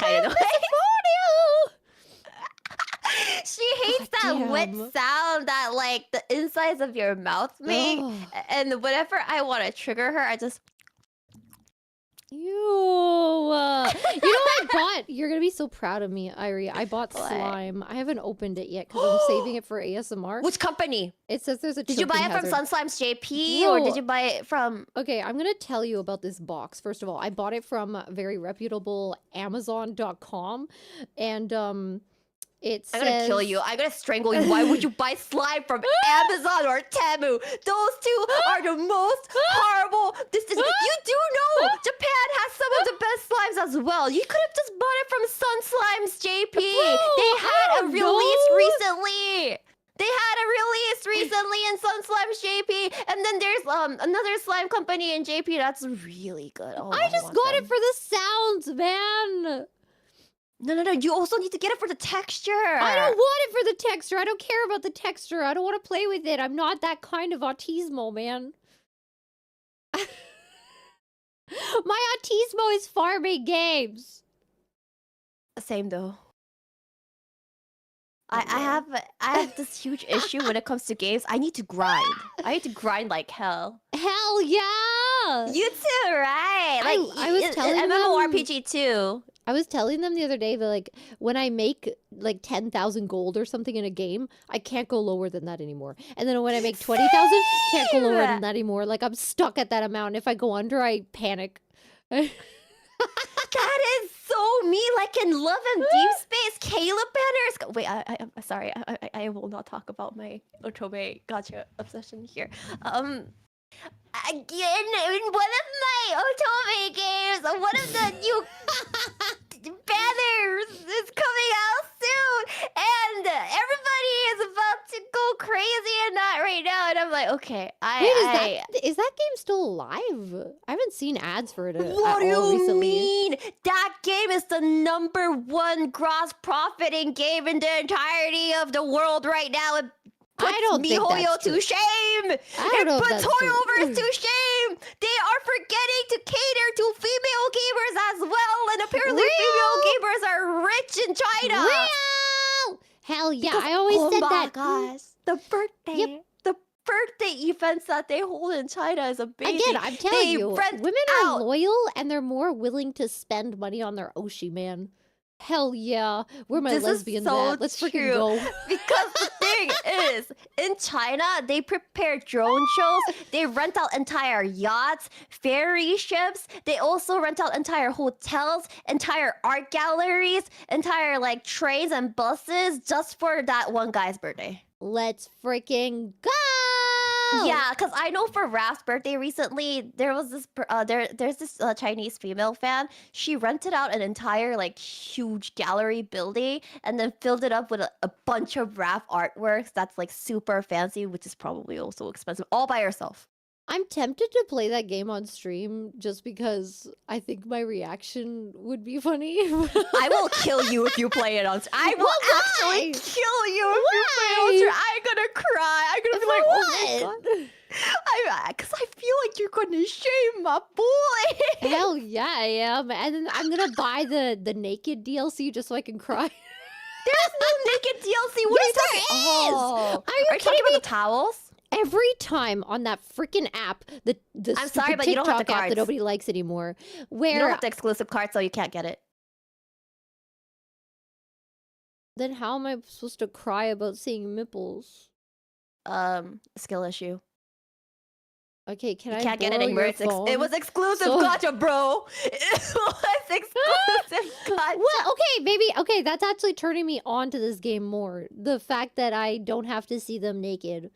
kind of noise. She hates that wet Damn. sound that like the insides of your mouth make. Ugh. And whenever I want to trigger her, I just You know what I bought? You're gonna be so proud of me, Airi. I bought What? slime. I haven't opened it yet because I'm saving it for ASMR. Which company? It says there's a Did you buy choking it from hazard. Sun Slimes JP or did Bro. you buy it from... Okay, I'm gonna tell you about this box. First of all, I bought it from very reputable Amazon.com, and it I'm says gonna kill you. I'm gonna strangle you. Why would you buy slime from Amazon or Temu? Those two are the most horrible. You do know Japan has some of the best slimes as well. You could have just bought it from Sun Slimes JP. They had a release recently. They had a release recently in Sun Slimes JP, and then there's another slime company in JP that's really good. Oh, I just got it for the sounds, man. No. You also need to get it for the texture. I don't want it for the texture. I don't care about the texture. I don't want to play with it. I'm not that kind of autismo, man. My autismo is farming games. Same though. I have this huge issue when it comes to games. I need to grind. I need to grind like hell. Hell yeah! You too, right? Like I was telling them- MMORPG too. I was telling them the other day that like when I make like 10,000 gold or something in a game, I can't go lower than that anymore. And then when I make 20,000, can't go lower than that anymore. Like I'm stuck at that amount. If I go under, I panic. That is so me. Like in Love and Deep Space, Caleb banners. Wait, I'm sorry. I will not talk about my Otome Gacha obsession here. Again, in one of my Otome games, one of the new banners is coming out soon, and everybody is about to go crazy in that right now. And I'm like, okay, Is that game still alive? I haven't seen ads for it What do at all you recently. mean? That game is the #1 gross profiting game in the entirety of the world right now. It puts I don't think MiHoYo that's to true. shame. I don't know It if puts that's true. Hoyoverse to shame. They are forgetting to cater to female gamers as well, and apparently female gamers are rich in China. Real! Hell yeah! Because- I always said oh that. my gosh, the birthday. The birthday events that they hold in China is amazing. Again, I'm telling They you, rent women are out- loyal and they're more willing to spend money on their Oshi, man. Hell yeah. Where my This is lesbians so at? Let's freaking true. go. Because the thing is, in China, they prepare drone shows. They rent out entire yachts, ferry ships. They also rent out entire hotels, entire art galleries, entire like trains and buses just for that one guy's birthday. Let's freaking go! Yeah, because I know for Raph's birthday recently, there was this there's this Chinese female fan. She rented out an entire like huge gallery building and then filled it up with a bunch of Raph artworks that's like super fancy, which is probably also expensive, all by herself. I'm tempted to play that game on stream just because I think my reaction would be funny. I will kill you if you play it on. I will Well, actually why? kill you if you play it on. Why? stream. I'm gonna cry. I'm gonna be like, oh my what? god. Because I feel like you're gonna shame my boy. Hell yeah, I am. And then I'm gonna buy the naked DLC just so I can cry. There's no naked DLC. What Yes, are you talking? there is. Oh. Are you talking kidding about me? the towels? Every time on that freaking app, the I'm stupid sorry, but you don't have the TikTok app that cards. nobody likes anymore, You don't where have the exclusive card, so you can't get it. then how am I supposed to cry about seeing nipples? Skill issue. Okay, can You I can't get it borrow anywhere. your phone? It was exclusive So- gotcha, bro. It was exclusive gotcha. Well, okay, that's actually turning me on to this game more. The fact that I don't have to see them naked.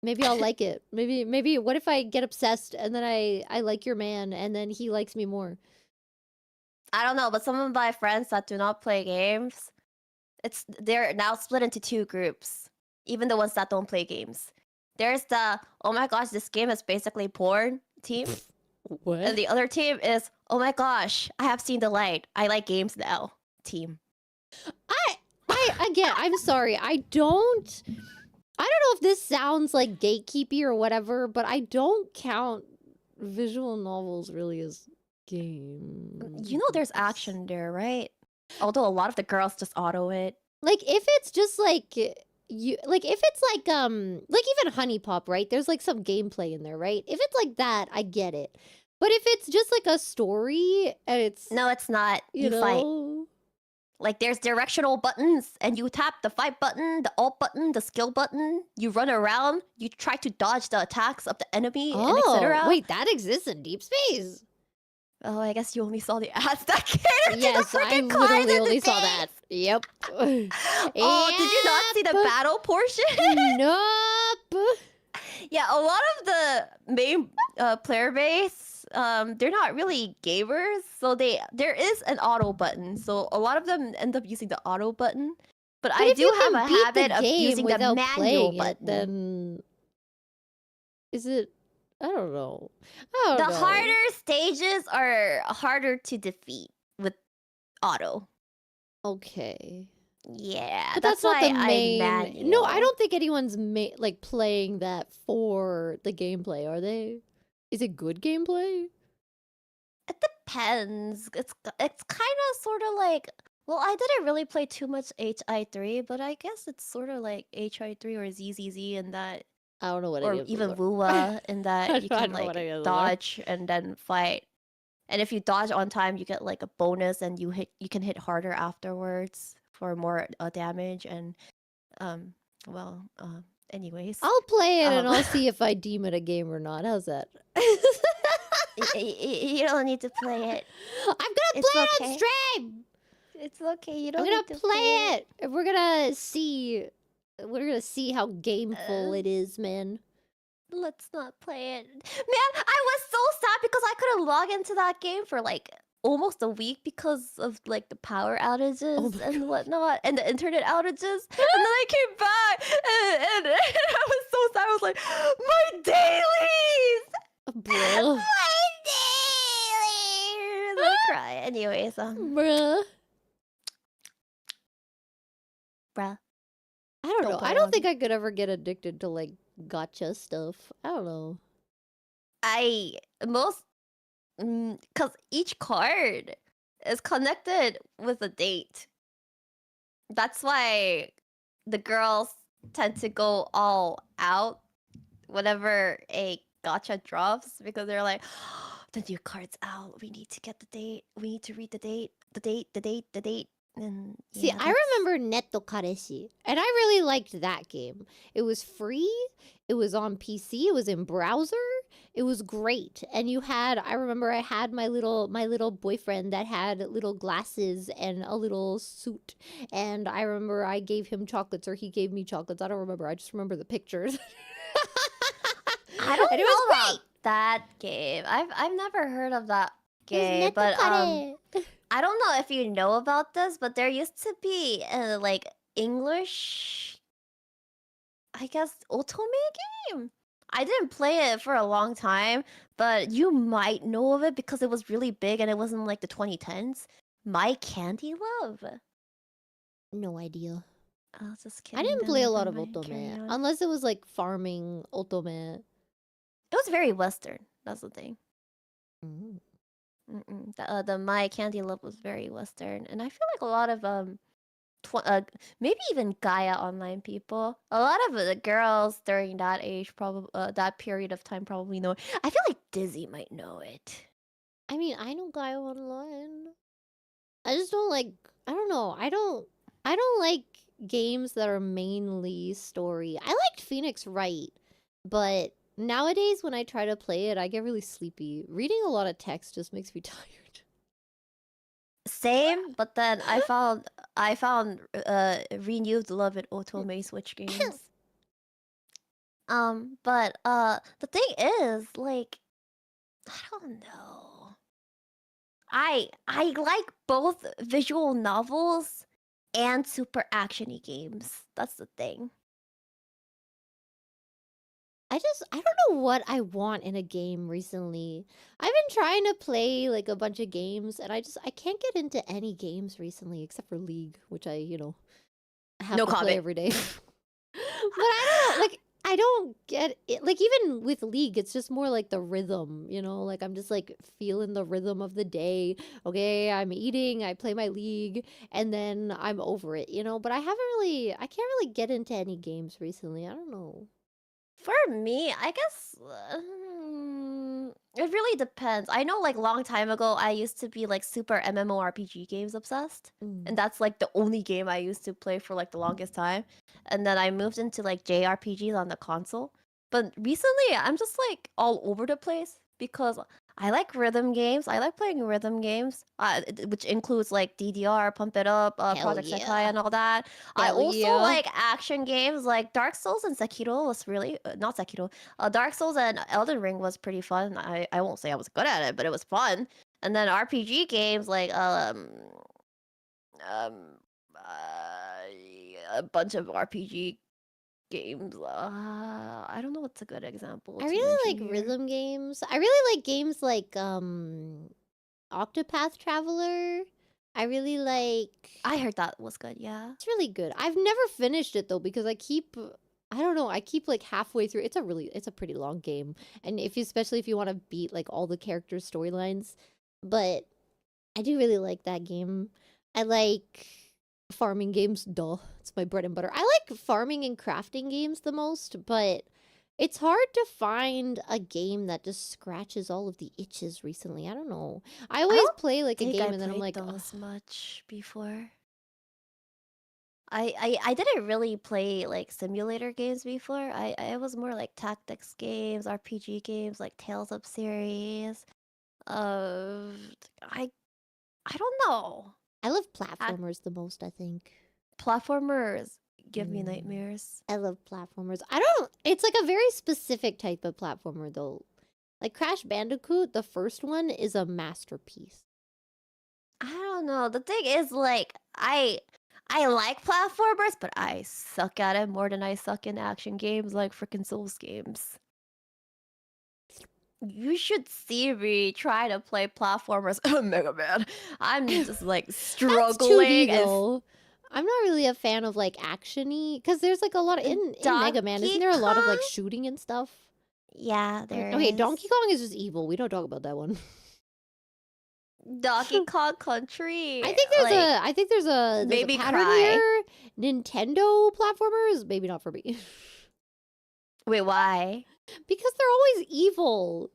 Maybe I'll like it. Maybe what if I get obsessed and then I like your man and then he likes me more? I don't know, but some of my friends that do not play games, they're now split into two groups. Even the ones that don't play games. There's the, oh my gosh, this game is basically porn team. What? And the other team is, oh my gosh, I have seen the light. I like games now team. I'm sorry. I don't know if this sounds like gatekeepy or whatever, but I don't count visual novels really as games. You know there's action there, right? Although a lot of the girls just auto it. Like if it's just like if it's like even Honey Pop, right? There's like some gameplay in there, right? If it's like that, I get it. But if it's just like a story and it's No, it's not. you fight. know, Like there's directional buttons, and you tap the fight button, the alt button, the skill button. You run around. You try to dodge the attacks of the enemy, and etc. wait, that exists in Deep Space. Oh, I guess you only saw the ads that catered Yes, to the I freaking cars literally in the only saw game. that. Yep. Oh, did you not see the Yep. battle portion? Nope. Yeah, a lot of the main player base, they're not really gamers, so there is an auto button. So a lot of them end up using the auto button. But I if do you have can a beat habit the of game using the without manual playing button. it, then is it? I don't know. I don't The know. harder stages are harder to defeat with auto. Okay. Yeah, But that's not why the I main. No, I manual. don't think anyone's like playing that for the gameplay. Are they? Is it good gameplay? It depends. It's kind of sort of like. Well, I didn't really play too much HI3, but I guess it's sort of like HI3 or ZZZ in that, I don't know what or it is. even Wua in that you I can don't know what it like is. dodge and then fight. And if you dodge on time, you get like a bonus, and you can hit harder afterwards for more damage. And well, anyways, I'll play it and I'll see if I deem it a game or not. How's that? you don't need to play it. I'm gonna It's play it okay. on stream. It's okay. You I'm don't gonna need to play it. We're gonna see. We're gonna see how gameful it is, man. Let's not play it. Man, I was so sad because I couldn't log into that game for like almost a week because of like the power outages and whatnot and the internet outages. And then I came back and I was so sad. I was like, my dailies! Bruh. My dailies! I cry. Anyways, Bruh. bruh. I don't Don't know. play I don't on think I could ever get addicted to like gotcha stuff. I don't know. Because each card is connected with a date. That's why the girls tend to go all out whenever a gotcha drops, because they're like, the new card's out. We need to get the date. We need to read the date. The date. And See, yeah, I remember Netto Kareshi, and I really liked that game. It was free, it was on PC, it was in browser, it was great. And I remember I had my little boyfriend that had little glasses and a little suit. And I remember I gave him chocolates or he gave me chocolates. I don't remember. I just remember the pictures. I don't And it know was about great. that game. I've never heard of that It was game, Netto but Kare. I don't know if you know about this, but there used to be like English, I guess, otome game. I didn't play it for a long time, but you might know of it because it was really big and it was in like the 2010s. My Candy Love. No idea. I'll just I kidding. didn't play a lot of Never mind, carry otome. on. Unless it was like farming otome. It was very Western. That's the thing. Mm. The My Candy Love was very Western, and I feel like a lot of maybe even Gaia Online people, a lot of the girls during that age, probably that period of time, probably know it. I feel like Dizzy might know it. I mean, I know Gaia Online. I just don't like. I don't know. I don't like games that are mainly story. I liked Phoenix Wright, but nowadays when I try to play it, I get really sleepy. Reading a lot of text just makes me tired. Same, but then I found renewed love in otome Switch games. But the thing is, like, I don't know. I like both visual novels and super actiony games. That's the thing. I don't know what I want in a game recently. I've been trying to play like a bunch of games and I can't get into any games recently except for League, which I, have No to play comment. every day. But I don't know, like I don't get it. Like even with League, it's just more like the rhythm, like I'm just like feeling the rhythm of the day. Okay, I'm eating, I play my League, and then I'm over it, but I can't really get into any games recently. I don't know. For me, I guess It really depends. I know, like, long time ago, I used to be like super MMORPG games obsessed, and that's like the only game I used to play for like the longest time. And then I moved into like JRPGs on the console. But recently, I'm just like all over the place because I like rhythm games. I like playing rhythm games, which includes like DDR, Pump It Up, Hell Project Sekai, yeah. and all that. I Hell also yeah. like action games like Dark Souls and Sekiro was really not Sekiro. Dark Souls and Elden Ring was pretty fun. I won't say I was good at it, but it was fun. And then RPG games like um a bunch of RPG games. I don't know what's a good example I to really mention like here. rhythm games. I really like games like Octopath Traveler. I really like. I heard that was good. Yeah. It's really good. I've never finished it though because I don't know, I keep like halfway through. It's a pretty long game. And especially if you want to beat like all the characters' storylines. But I do really like that game. I like farming games, duh. It's my bread and butter. I like farming and crafting games the most, but it's hard to find a game that just scratches all of the itches recently. I don't know. I always don't play like a think game I and then I'm played like, those much before. I didn't really play like simulator games before. I was more like tactics games, RPG games, like Tales of series. Uh, I I don't know. I love platformers the most, I think. Platformers give me nightmares. I love platformers. It's like a very specific type of platformer though. Like Crash Bandicoot, the first one is a masterpiece. I don't know. The thing is, like, I like platformers, but I suck at it more than I suck in action games like freaking Souls games. You should see me try to play platformers. Mega Man. I'm just like That's 2D struggling and though. I'm not really a fan of like actiony because there's like a lot of in Mega Man. Isn't Donkey there a lot of like Kong? shooting and stuff? Yeah, there Okay, is. Donkey Kong is just evil. We don't talk about that one. Donkey Kong Country. I think there's a maybe pattern cry. here. Nintendo platformers, maybe not for me. Wait, why? Because they're always evil.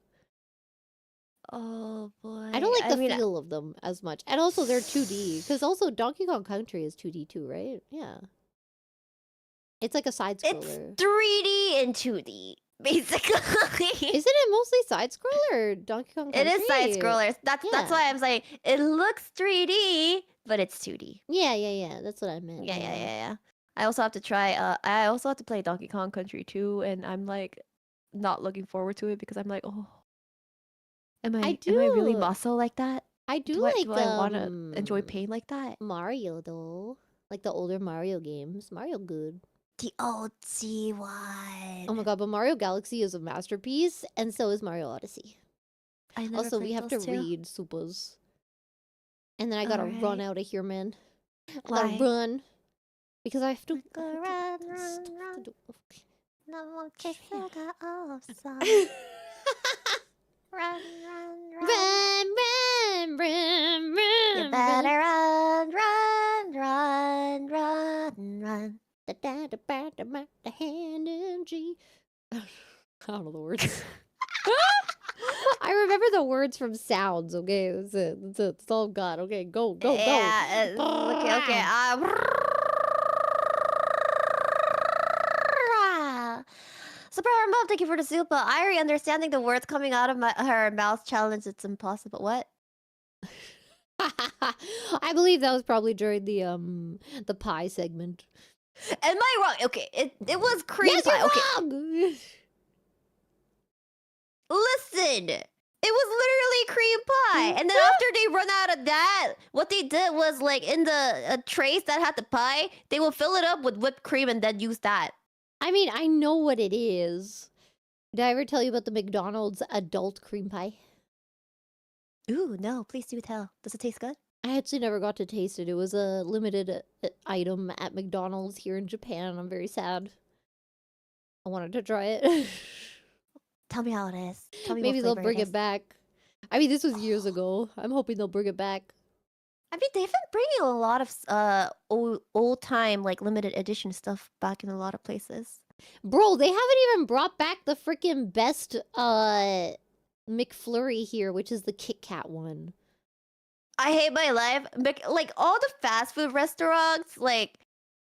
Oh boy. I don't like the mean, feel of them as much. And also they're 2D. Because also Donkey Kong Country is 2D too, right? Yeah. It's like a side it's scroller. 3D and 2D, basically. Isn't it mostly side scroller or Donkey Kong Country? It is side scrollers. That's why I'm saying it looks 3D, but it's 2D. Yeah. That's what I meant. Yeah. I also have to try I also have to play Donkey Kong Country 2, and I'm like not looking forward to it because I'm like, oh, am I really muscle like that? Do I want to enjoy pain like that? Mario though. Like the older Mario games. Mario good. The OG one. Oh my god, but Mario Galaxy is a masterpiece, and so is Mario Odyssey. Also, we have to read Supas. And then I gotta run out of here, man. I gotta run. Because I have to run. No Run. You better run. The hand in G. I don't know the words. I remember the words from sounds, okay? That's it. That's all I've got. Okay, go. Yeah, okay. Super Mom, thank you for the soup. Airi, understanding the words coming out of her mouth challenge, it's impossible. What? I believe that was probably during the pie segment. Am I wrong? Okay, it was cream pie. You're okay. wrong! Listen, it was literally cream pie, and then after they run out of that, what they did was like in the trays that had the pie, they will fill it up with whipped cream and then use that. I mean, I know what it is. Did I ever tell you about the McDonald's adult cream pie? Ooh, no, please do tell. Does it taste good? I actually never got to taste it. It was a limited item at McDonald's here in Japan. I'm very sad. I wanted to try it. Tell me how it is. Tell me Maybe what they'll flavor bring it it back. I mean, this was years ago. I'm hoping they'll bring it back. I mean, they've been bringing a lot of old time like limited edition stuff back in a lot of places. Bro, they haven't even brought back the freaking best McFlurry here, which is the Kit Kat one. I hate my life. Like all the fast food restaurants, like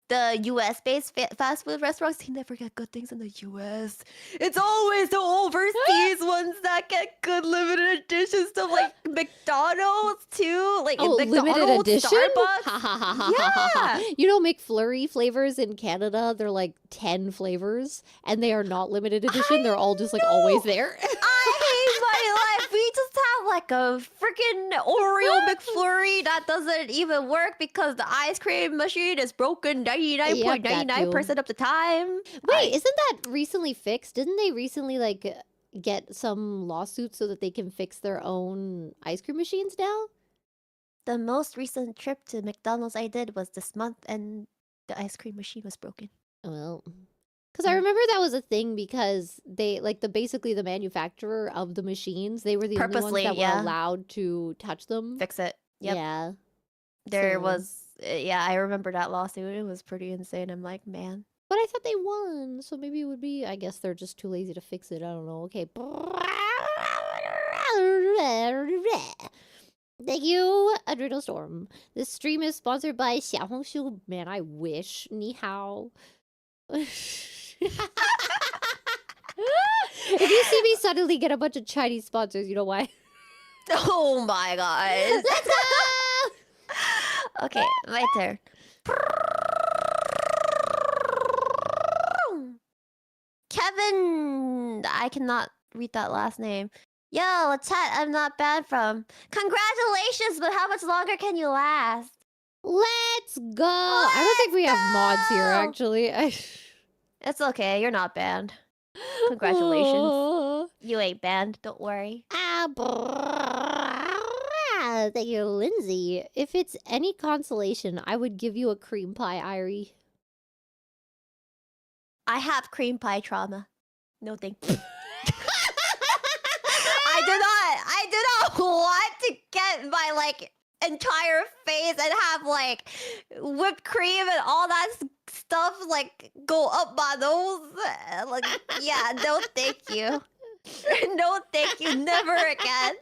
the US based fast food restaurants, they never get good things in the US. It's always the overseas ones that get good limited edition stuff, like McDonald's too. Like Oh, limited McDonald's, edition? Starbucks. Ha ha ha ha ha ha. You know McFlurry flavors in Canada, they're like 10 flavors, and they are not limited edition. They're all just like always there. I hate my life. We just have like a freaking Oreo McFlurry that doesn't even work because the ice cream machine is broken 99.99% of the time. Wait, isn't that recently fixed? Didn't they recently like get some lawsuits so that they can fix their own ice cream machines now? The most recent trip to McDonald's I did was this month, and the ice cream machine was broken. Well, because I remember that was a thing because they like basically the manufacturer of the machines, they were the only ones that were allowed to touch them. Fix it. Yep. Yeah. There was, I remember that lawsuit. It was pretty insane. I'm like, man. But I thought they won, so maybe it would be, I guess they're just too lazy to fix it. I don't know. Okay. Thank you, Adrenal Storm. This stream is sponsored by Xiaohongshu. Man, I wish. Ni hao. If you see me suddenly get a bunch of Chinese sponsors, you know why? Oh my god. Let's go! Okay, my turn. Kevin, I cannot read that last name. Yo, a chat I'm not banned from. Congratulations, but how much longer can you last? Let's go! I don't think we have mods here, actually. It's okay, you're not banned. Congratulations. You ain't banned, don't worry. Thank you, Lindsay. If it's any consolation, I would give you a cream pie, Airi. I have cream pie trauma. No thank you. I do not want to get my like entire face and have like whipped cream and all that stuff like go up my nose. Like, yeah, no thank you. No thank you, never again.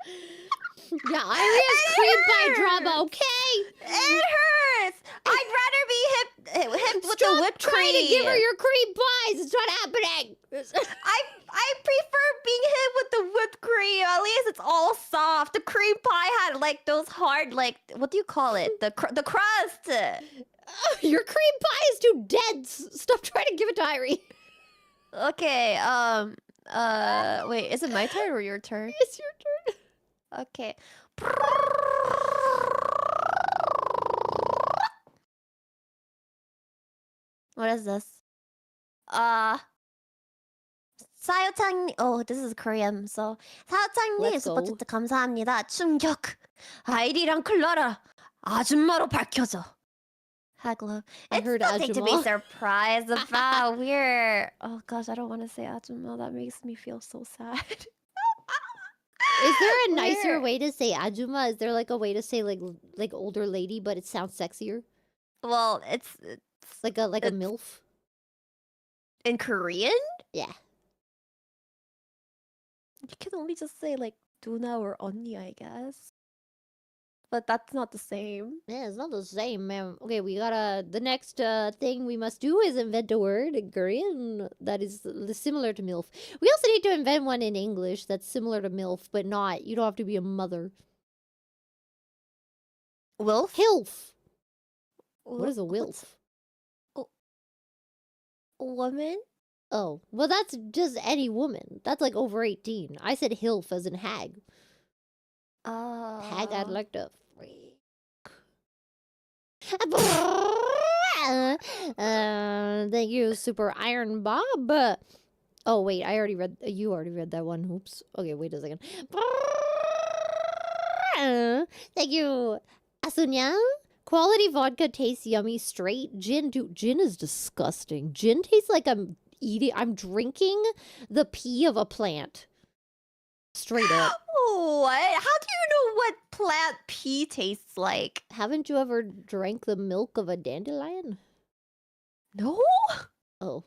Yeah, Airi has cream pie drama, okay? It hurts. I'd rather be hip with the whipped cream. Stop trying to give her your cream pies. It's not happening. I prefer being hit with the whipped cream. At least it's all soft. The cream pie had like those hard, like what do you call it? The crust. Your cream pie is too dense. Stop trying to give it to Airi. Okay. Wait. Is it my turn or your turn? It's your turn. Okay. What is this? 사요창님, oh, this is Korean, so 사요창님 슈퍼챗 감사합니다. 충격. 아이리랑 클라라 아줌마로 밝혀져. Haglo. It's nothing to be surprised about. We're oh gosh, I don't want to say ajumma. That makes me feel so sad. Is there a nicer way to say ajumma? Is there like a way to say like older lady, but it sounds sexier? Well, it's like a MILF. In Korean? Yeah. You can only just say like Duna or Onni, I guess. But that's not the same. Yeah, it's not the same, man. Okay, we gotta... The next thing we must do is invent a word in Korean that is similar to MILF. We also need to invent one in English that's similar to MILF, but not... You don't have to be a mother. Wilf? Hilf. What is a wilf? Woman? Oh, well that's just any woman. That's like over 18. I said hilf as in hag. Hag, I'd like to freak. Thank you, Super Iron Bob. Oh wait, you already read that one. Oops. Okay, wait a second. Thank you, Asunya. Quality vodka tastes yummy. Straight gin, dude. Gin is disgusting. Gin tastes like I'm drinking the pee of a plant. Straight up. What? How do you know what plant pee tastes like? Haven't you ever drank the milk of a dandelion? No. Oh.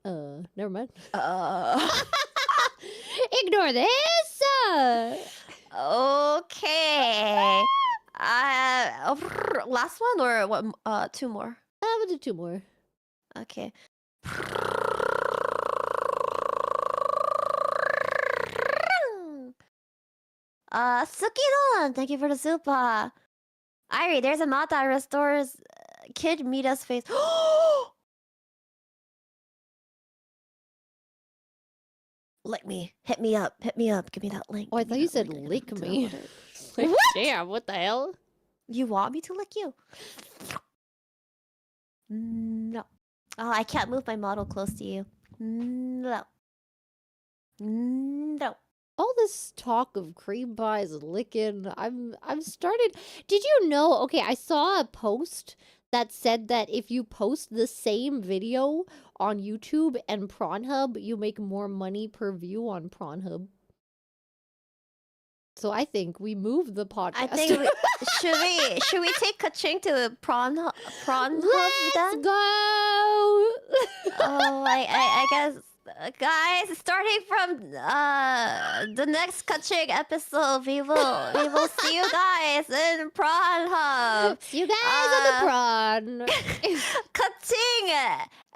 Never mind. ignore this. Okay. Last one or what? Two more. We'll do two more. Okay. Suki-don, thank you for the super. Airi, there's a mod that restores Kid Mita's face. Lick me, hit me up, give me that link. Oh, I give thought me you that said link, I lick gotta me. download it. Like, What? damn, what the hell? You want me to lick you? No. Oh, I can't move my model close to you. No. No. All this talk of cream pies and licking, I'm started. Did you know? Okay, I saw a post that said that if you post the same video on YouTube and Pornhub, you make more money per view on Pornhub. So I think we move the podcast. I think should we take KA-CHING to Pornhub Let's then? go. Oh, I guess, guys, starting from the next KA-CHING episode, we will see you guys in Pornhub. See you guys on the prawn. KA-CHING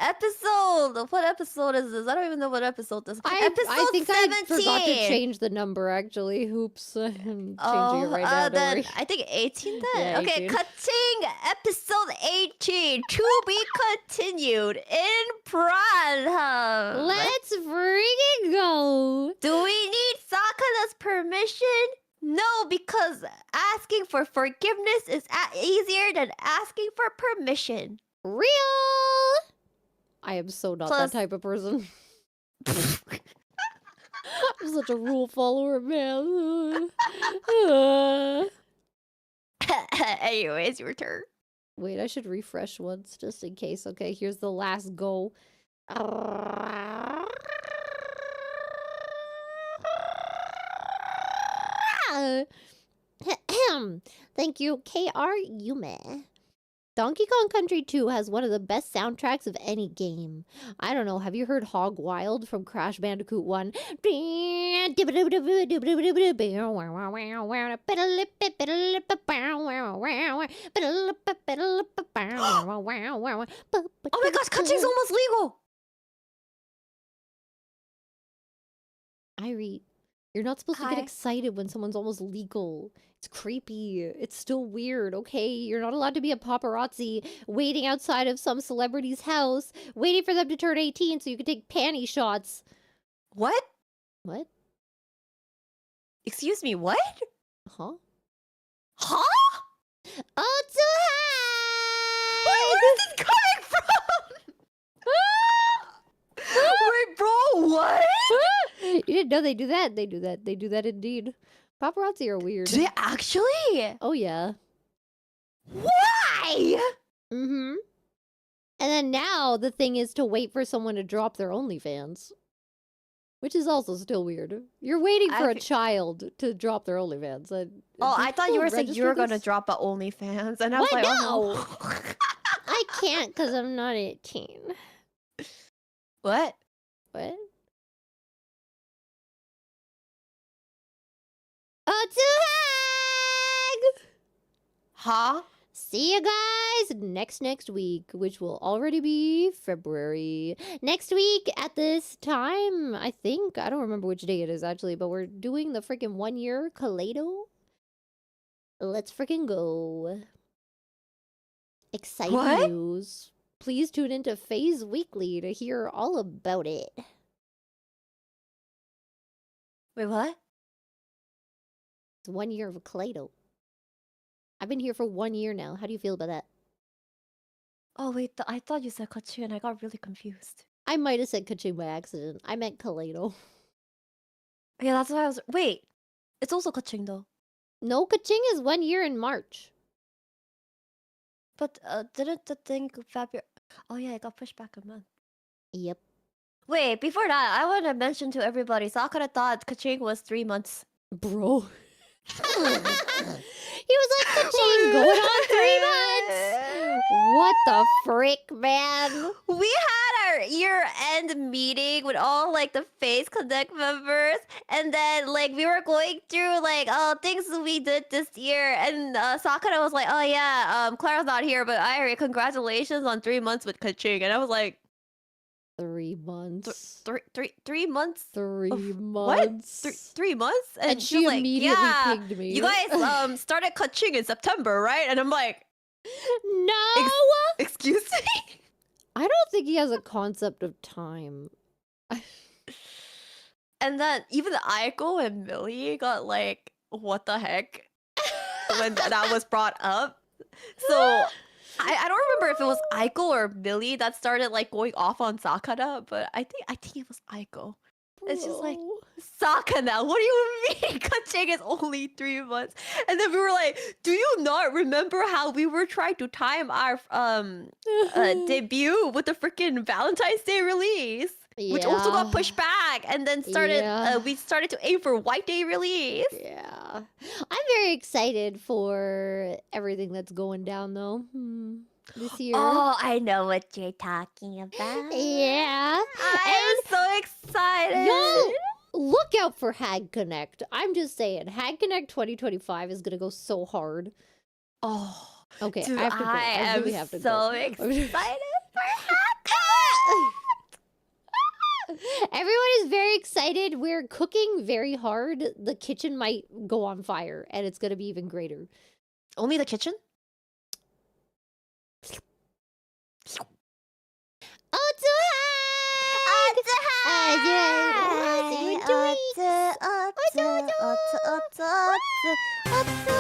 episode. What episode is this? I don't even know what episode this is. Episode I think 17. I forgot to change the number, actually. Oops. I'm changing it right now. Don't Then worry. I think 18 then. Yeah, Okay, 18. KA-CHING episode 18 to be continued in Pornhub. Let's freaking go. Do we need Sakana's permission? No, because asking for forgiveness is easier than asking for permission. Real. I am so not that type of person. I'm such a rule follower, man. Anyways, your turn. Wait, I should refresh once just in case. Okay, here's the last go. Thank you, KR Yume. Donkey Kong Country 2 has one of the best soundtracks of any game. I don't know, have you heard Hog Wild from Crash Bandicoot 1? Oh my gosh, KA-CHING's almost legal! Airi, you're not supposed to get Hi. excited when someone's almost legal. It's creepy. It's still weird, okay? You're not allowed to be a paparazzi waiting outside of some celebrity's house, waiting for them to turn 18 so you can take panty shots. What? What? Excuse me, what? Huh? Huh? Oh, too high! Where is this coming from? Wait, bro, what? You didn't know they do that? They do that. They do that indeed. Paparazzi are weird. Do they actually? Oh, yeah. Why? Mm-hmm. And then now the thing is to wait for someone to drop their OnlyFans. Which is also still weird. You're waiting for a child to drop their OnlyFans. Oh, I thought you were saying you were going gonna drop a OnlyFans, and I was What? like, oh no. I can't because I'm not 18. What? What? Oh, too hag! Huh? See you guys next week, which will already be February. Next week at this time, I think. I don't remember which day it is actually, but we're doing the freaking 1 year Kaleido. Let's freaking go. Exciting What? news. Please tune into Phase Weekly to hear all about it. Wait, what? It's 1 year of Kaleido. I've been here for 1 year now. How do you feel about that? Oh wait, I thought you said KA-CHING and I got really confused. I might have said KA-CHING by accident. I meant Kaleido. Yeah, that's why I was. Wait, it's also KA-CHING though. No, KA-CHING is 1 year in March. But didn't the thing February? Oh yeah, it got pushed back a month. Yep. Wait, before that, I want to mention to everybody, Sakura thought KA-CHING was 3 months. Bro. He was like, KA-CHING going on 3 months. What What the frick, man? We had our year-end meeting with all like the Face Connect members, and then like we were going through like things we did this year, and Sakura was like, "Oh yeah, Clara's not here, but Airi, congratulations on 3 months with KA-CHING," and I was like, 3 months. 3 months? 3 What? months. 3 months? And she she was like, immediately "Yeah, pinged me. you guys started KA-CHING in September, right?" And I'm like, No! "Excuse me." I don't think he has a concept of time. And then even Aiko and Millie got like, "What the heck?" when that was brought up. So I don't remember if it was Aiko or Millie that started like going off on Sakura, but I think it was Aiko. It's just like, Bro. Sakura, what do you mean? KA-CHING is only 3 months. And then we were like, do you not remember how we were trying to time our debut with the freaking Valentine's Day release? Which also got pushed back, and then we started to aim for White Day release. Yeah. I'm very excited for everything that's going down though. This year. Oh, I know what you're talking about. Yeah. I'm so excited. Yo, look out for Hag Connect. I'm just saying, Hag Connect 2025 is gonna go so hard. Oh, Okay, dude, I have to go. I really have to so go. excited for Hag. Everyone is very excited. We're cooking very hard. The kitchen might go on fire, and it's gonna be even greater. Only the kitchen? Oh, to Hag! What are you doing?